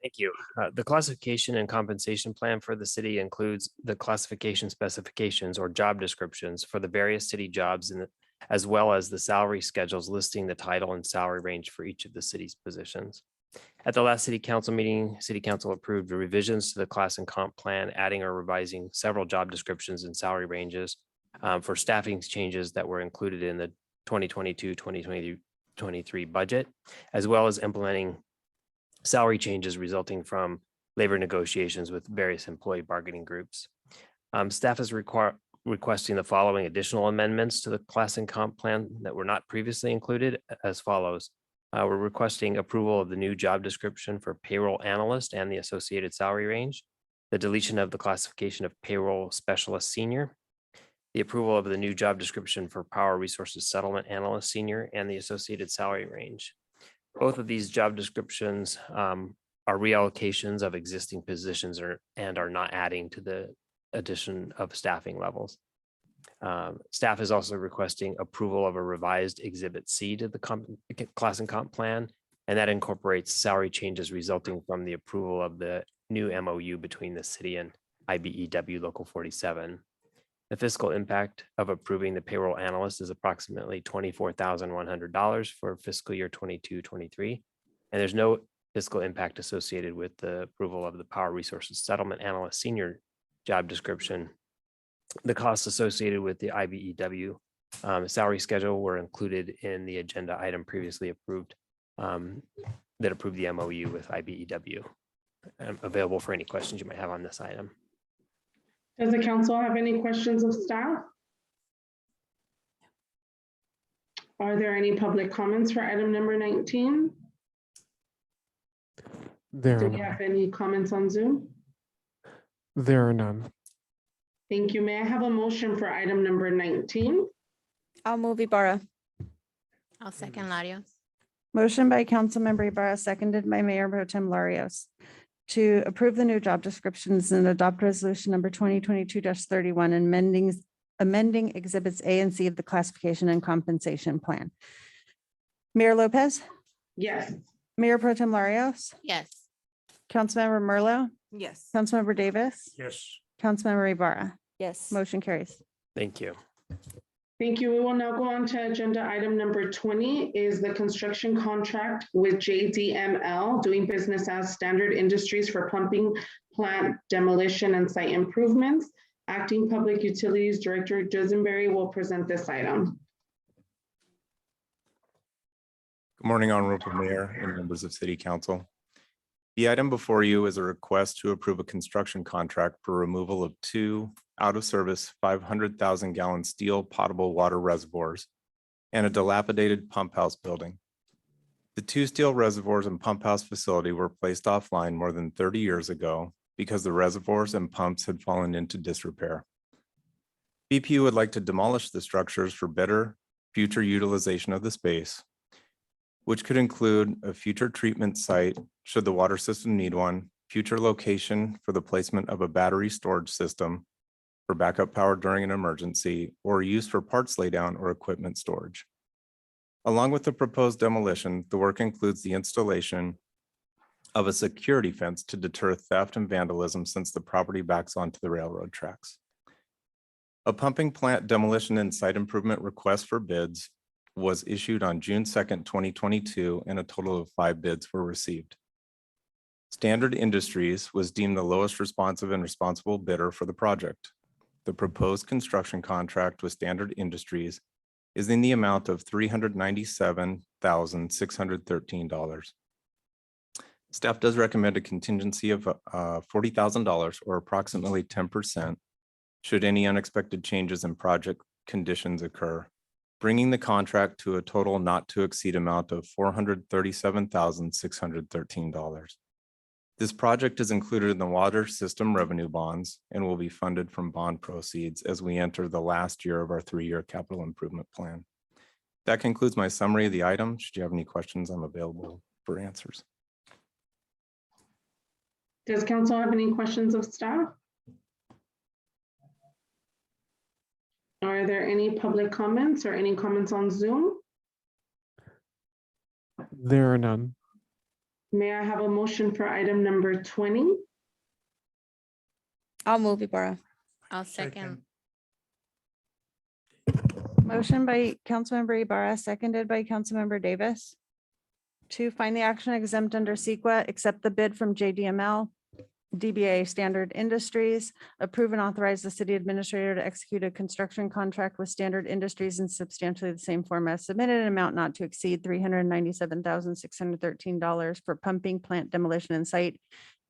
Thank you. The classification and compensation plan for the city includes the classification specifications or job descriptions for the various city jobs as well as the salary schedules listing the title and salary range for each of the city's positions. At the last city council meeting, city council approved the revisions to the class and comp plan, adding or revising several job descriptions and salary ranges for staffing changes that were included in the 2022-2023 budget, as well as implementing salary changes resulting from labor negotiations with various employee bargaining groups. Staff is requesting the following additional amendments to the class and comp plan that were not previously included as follows. We're requesting approval of the new job description for payroll analyst and the associated salary range, the deletion of the classification of payroll specialist senior, the approval of the new job description for power resources settlement analyst senior, and the associated salary range. Both of these job descriptions are reallocations of existing positions and are not adding to the addition of staffing levels. Staff is also requesting approval of a revised Exhibit C to the class and comp plan, and that incorporates salary changes resulting from the approval of the new MOU between the city and IBEW Local 47. The fiscal impact of approving the payroll analyst is approximately $24,100 for fiscal year 22-23, and there's no fiscal impact associated with the approval of the power resources settlement analyst senior job description. The costs associated with the IBEW salary schedule were included in the agenda item previously approved that approved the MOU with IBEW. I'm available for any questions you might have on this item. Does the council have any questions of staff? Are there any public comments for item number 19? There Do are we none. have any comments on Zoom? There are none. Thank you. May I have a motion for item number 19? I'll move Ibarra. I'll second Larios. Motion by Councilmember Ibarra, seconded by Mayor Pro Tem Larios, to approve the new job descriptions and adopt resolution number 2022-31 and amending exhibits A and C of the classification and compensation plan. Mayor Lopez, Yes. Mayor Pro Tem Larios, Yes. Councilmember Merlo, Yes. Councilmember Davis, Yes. Councilmember Ibarra. Yes. Motion carries. Thank you. Thank you. We will now go on to agenda item number 20 is the construction contract with JDML doing business as Standard Industries for pumping plant demolition and site improvements. Acting Public Utilities Director Dusenberry will present this item. Good morning, Honorable Mayor and members of City Council. The item before you is a request to approve a construction contract for removal of 2 out-of-service 500,000 gallon steel potable water reservoirs and a dilapidated pump house building. The 2 steel reservoirs and pump house facility were placed offline more than 30 years ago because the reservoirs and pumps had fallen into disrepair. BPU would like to demolish the structures for better future utilization of the space, which could include a future treatment site should the water system need one, future location for the placement of a battery storage system for backup power during an emergency, or use for parts laydown or equipment storage. Along with the proposed demolition, the work includes the installation of a security fence to deter theft and vandalism since the property backs onto the railroad tracks. A pumping plant demolition and site improvement request for bids was issued on June 2nd, 2022, and a total of 5 bids were received. Standard Industries was deemed the lowest responsive and responsible bidder for the project. The proposed construction contract with Standard Industries is in the amount of $397,613. Staff does recommend a contingency of $40,000 or approximately 10% should any unexpected changes in project conditions occur, bringing the contract to a total not to exceed amount of $437,613. This project is included in the water system revenue bonds and will be funded from bond proceeds as we enter the last year of our 3-year capital improvement plan. That concludes my summary of the item. Should you have any questions, I'm available for answers. Does council have any questions of staff? Are there any public comments or any comments on Zoom? There are none. May I have a motion for item number 20? I'll move Ibarra. I'll second. Motion by Councilmember Ibarra, seconded by Councilmember Davis, to find the action exempt under CEQA, accept the bid from JDML, DBA Standard Industries, approve and authorize the city administrator to execute a construction contract with Standard Industries in substantially the same form as submitted, an amount not to exceed $397,613 for pumping plant demolition and site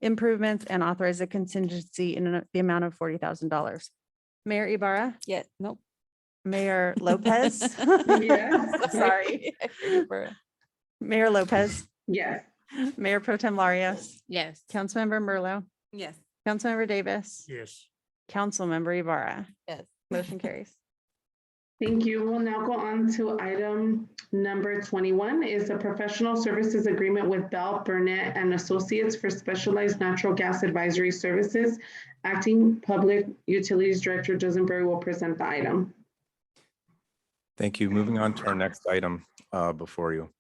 improvements, and authorize a contingency in the amount of $40,000. Mayor Ibarra, Yeah, nope. Mayor Lopez. Yes. Sorry. Mayor Lopez, Yes. Mayor Pro Tem Larios, Yes. Councilmember Merlo, Yes. Councilmember Davis, Yes. Councilmember Ibarra. Yes. Motion carries. Thank you. We'll now go on to item number 21 is a professional services agreement with Bell Burnett and Associates for specialized natural gas advisory services. Acting Public Utilities Director Joseph Berry will present the item. Thank you. Moving on to our next item before you.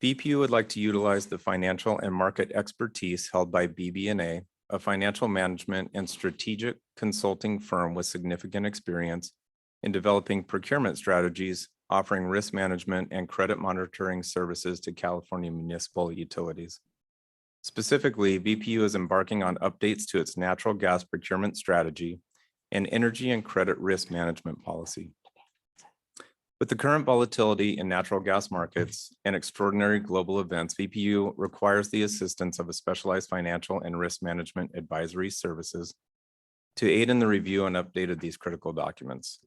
BPU would like to utilize the financial and market expertise held by BB&A, a financial management and strategic consulting firm with significant experience in developing procurement strategies, offering risk management and credit monitoring services to California municipal utilities. Specifically, BPU is embarking on updates to its natural gas procurement strategy and energy and credit risk management policy. With the current volatility in natural gas markets and extraordinary global events, BPU requires the assistance of a specialized financial and risk management advisory services to aid in the review and update of these critical documents.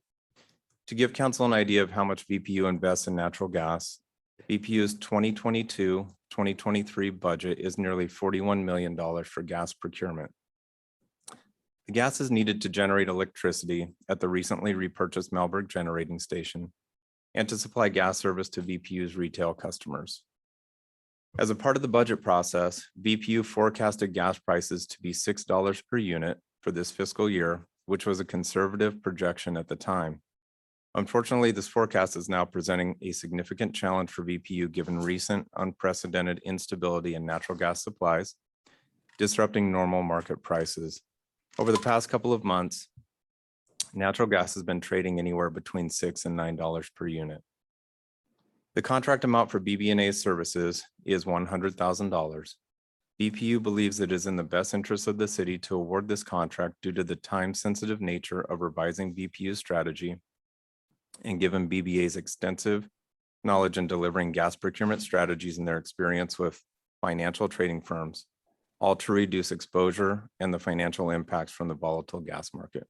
To give council an idea of how much BPU invests in natural gas, BPU's 2022-2023 budget is nearly $41 million for gas procurement. The gas is needed to generate electricity at the recently repurchased Malberg Generating Station and to supply gas service to BPU's retail customers. As a part of the budget process, BPU forecasted gas prices to be $6 per unit for this fiscal year, which was a conservative projection at the time. Unfortunately, this forecast is now presenting a significant challenge for BPU given recent unprecedented instability in natural gas supplies, disrupting normal market prices. Over the past couple of months, natural gas has been trading anywhere between $6 and $9 per unit. The contract amount for BB&A's services is $100,000. BPU believes it is in the best interest of the city to award this contract due to the time-sensitive nature of revising BPU's strategy and given BBA's extensive knowledge in delivering gas procurement strategies and their experience with financial trading firms, all to reduce exposure and the financial impacts from the volatile gas market.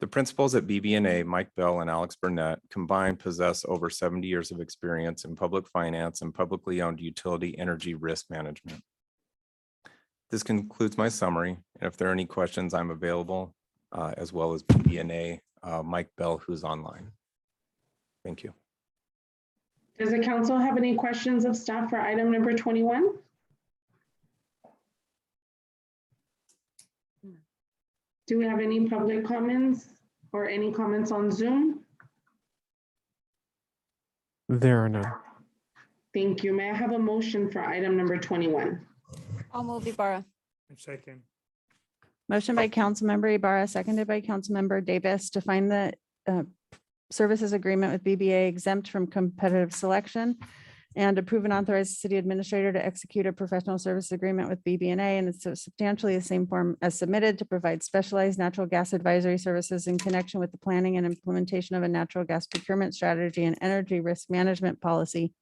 The principals at BB&A, Mike Bell and Alex Burnett, combined possess over 70 years of experience in public finance and publicly owned utility energy risk management. This concludes my summary, and if there are any questions, I'm available, as well as BB&A, Mike Bell, who's online. Thank you. Does the council have any questions of staff for item number 21? Do we have any public comments or any comments on Zoom? There are none. Thank you. May I have a motion for item number 21? I'll move Ibarra. Second. Motion by Councilmember Ibarra, seconded by Councilmember Davis to find the services agreement with BBA exempt from competitive selection and approve and authorize the city administrator to execute a professional service agreement with BB&A and it's substantially the same form as submitted to provide specialized natural gas advisory services in connection with the planning and implementation of a natural gas procurement strategy and energy risk management policy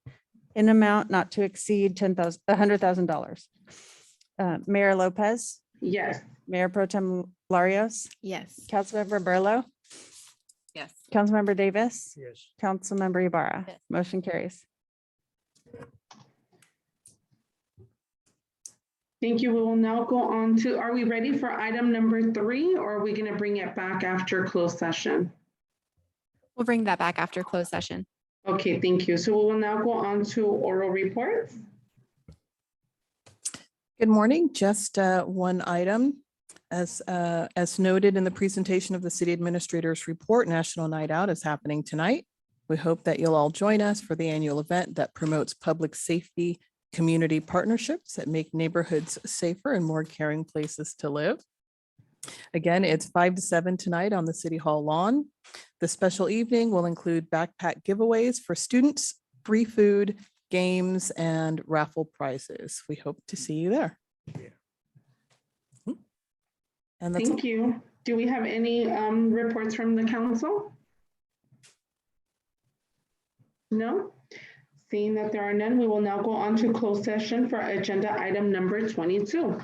in amount not to exceed $100,000. Mayor Lopez, Yes. Mayor Pro Tem Larios, Yes. Councilmember Burlow, Yes. Councilmember Davis, Yes. Councilmember Ibarra. Yes. Motion carries. Thank you. We will now go on to, are we ready for item number 3 or are we going to bring it back after closed session? We'll bring that back after closed session. Okay, thank you. So we will now go on to oral reports. Good morning. Just one item. As noted in the presentation of the city administrator's report, National Night Out is happening tonight. We hope that you'll all join us for the annual event that promotes public safety, community partnerships that make neighborhoods safer and more caring places to live. Again, it's 5 to 7 tonight on the City Hall lawn. The special evening will include backpack giveaways for students, free food, games, and raffle prizes. We hope to see you there. And that's Thank you. Do we have any reports from the council? No? Seeing that there are none, we will now go on to closed session for agenda item number 22.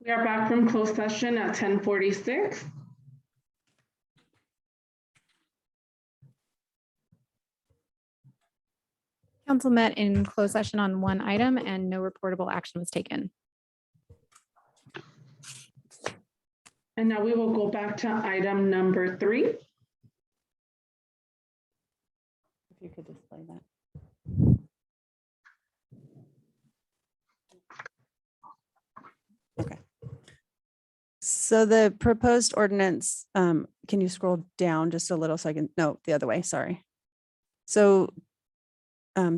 We are back from closed session at 10:46. Council met in closed session on one item and no reportable action was taken. And now we will go back to item number 3. If you could display that. Okay. So the proposed ordinance, can you scroll down just a little so I can, no, the other way, sorry. So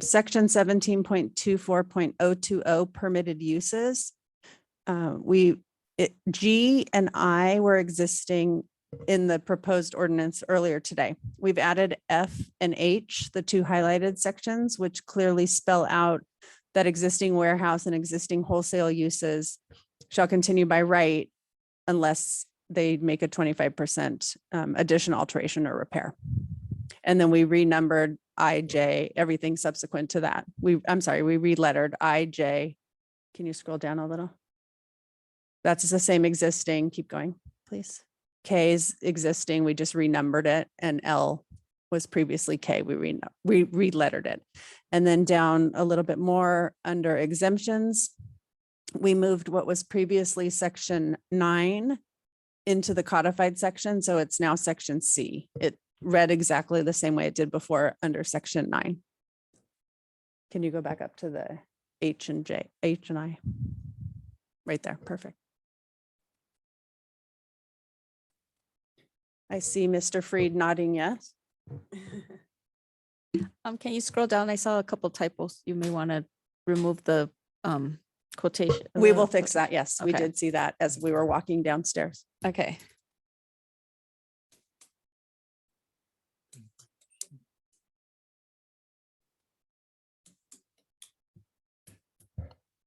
section 17.24.020 permitted uses. G and I were existing in the proposed ordinance earlier today. We've added F and H, the 2 highlighted sections, which clearly spell out that existing warehouse and existing wholesale uses shall continue by right unless they make a 25% additional alteration or repair. And then we renumbered IJ, everything subsequent to that. I'm sorry, we relettered IJ. Can you scroll down a little? That's the same existing, keep going, please. K is existing, we just renumbered it, and L was previously K, we relettered it. And then down a little bit more under exemptions, we moved what was previously section 9 into the codified section, so it's now section C. It read exactly the same way it did before under section 9. Can you go back up to the H and I? Right there, perfect. I see Mr. Freed nodding yes. Can you scroll down? I saw a couple typos. You may want to remove the quotation. We will fix that, yes. We Okay. did see that as we were walking downstairs. Okay.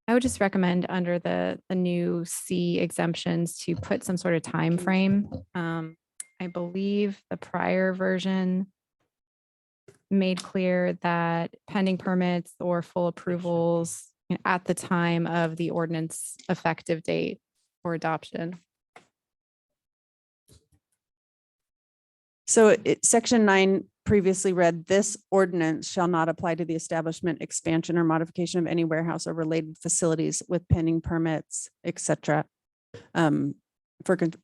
I would just recommend under the new C exemptions to put some sort of time frame. I believe the prior version made clear that pending permits or full approvals at the time of the ordinance effective date or adoption. So section 9 previously read, this ordinance shall not apply to the establishment, expansion, or modification of any warehouse or related facilities with pending permits, et cetera,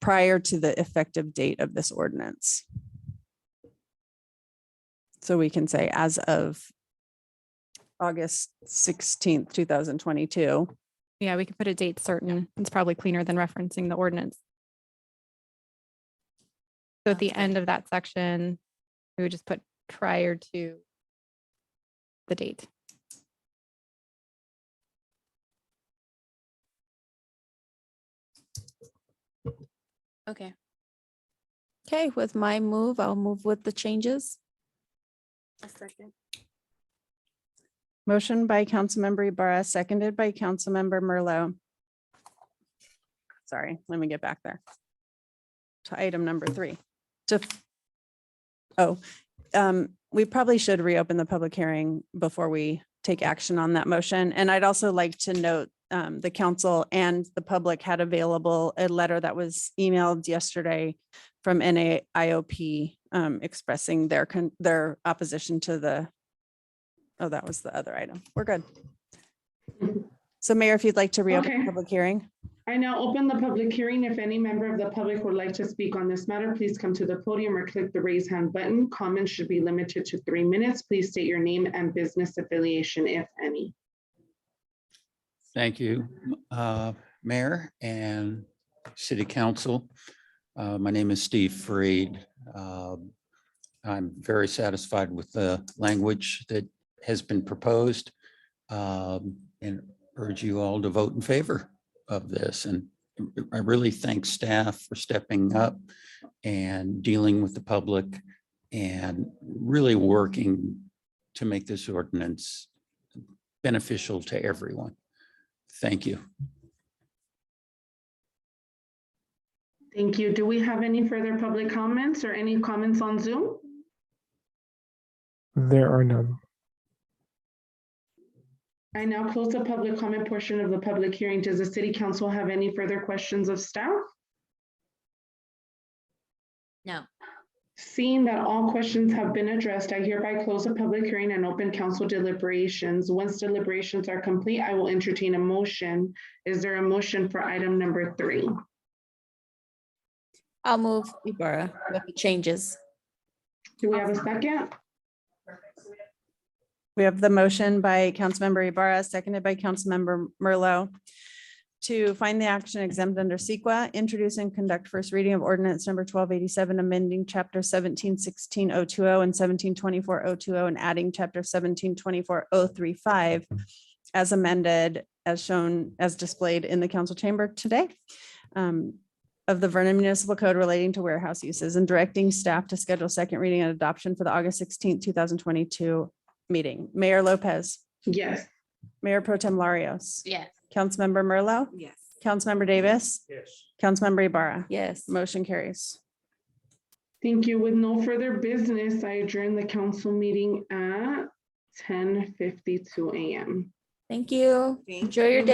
prior to the effective date of this ordinance. So we can say as of August 16th, 2022. Yeah, we could put a date certain. It's probably cleaner than referencing the ordinance. So at the end of that section, we would just put prior to the date. Okay. Okay, with my move, I'll move with the changes. Motion by Councilmember Ibarra, seconded by Councilmember Merlot. Sorry, let me get back there. To item number 3. We probably should reopen the public hearing before we take action on that motion. And I'd also like to note the council and the public had available a letter that was emailed yesterday from NAIOP expressing their opposition to the, that was the other item. We're good. So Mayor, if you'd like to reopen the Okay. public hearing. I now open the public hearing. If any member of the public would like to speak on this matter, please come to the podium or click the raise hand button. Comments should be limited to 3 minutes. Please state your name and business affiliation, if any. Thank you, Mayor and City Council. My name is Steve Freed. I'm very satisfied with the language that has been proposed and urge you all to vote in favor of this. And I really thank staff for stepping up and dealing with the public and really working to make this ordinance beneficial to everyone. Thank you. Thank you. Do we have any further public comments or any comments on Zoom? There are none. I now close the public comment portion of the public hearing. Does the city council have any further questions of staff? No. Seeing that all questions have been addressed, I hereby close the public hearing and open council deliberations. Once deliberations are complete, I will entertain a motion. Is there a motion for item number 3? I'll move Ibarra with the changes. Do we have a second? We have the motion by Councilmember Ibarra, seconded by Councilmember Merlot, to find the action exempt under CEQA, introduce and conduct first reading of ordinance number 1287, amending chapter 1716-020 and 1724-020 and adding chapter 1724-035 as amended, as shown, as displayed in the council chamber today, of the Vernon Municipal Code relating to warehouse uses, and directing staff to schedule second reading and adoption for the August 16th, 2022 meeting. Mayor Lopez, Yes. Mayor Pro Tem Larios, Yes. Councilmember Merlot, Yes. Councilmember Davis, Yes. Councilmember Ibarra. Yes. Motion carries. Thank you. With no further business, I adjourn the council meeting at 10:52 a.m. Thank you. Thank Enjoy your you. day.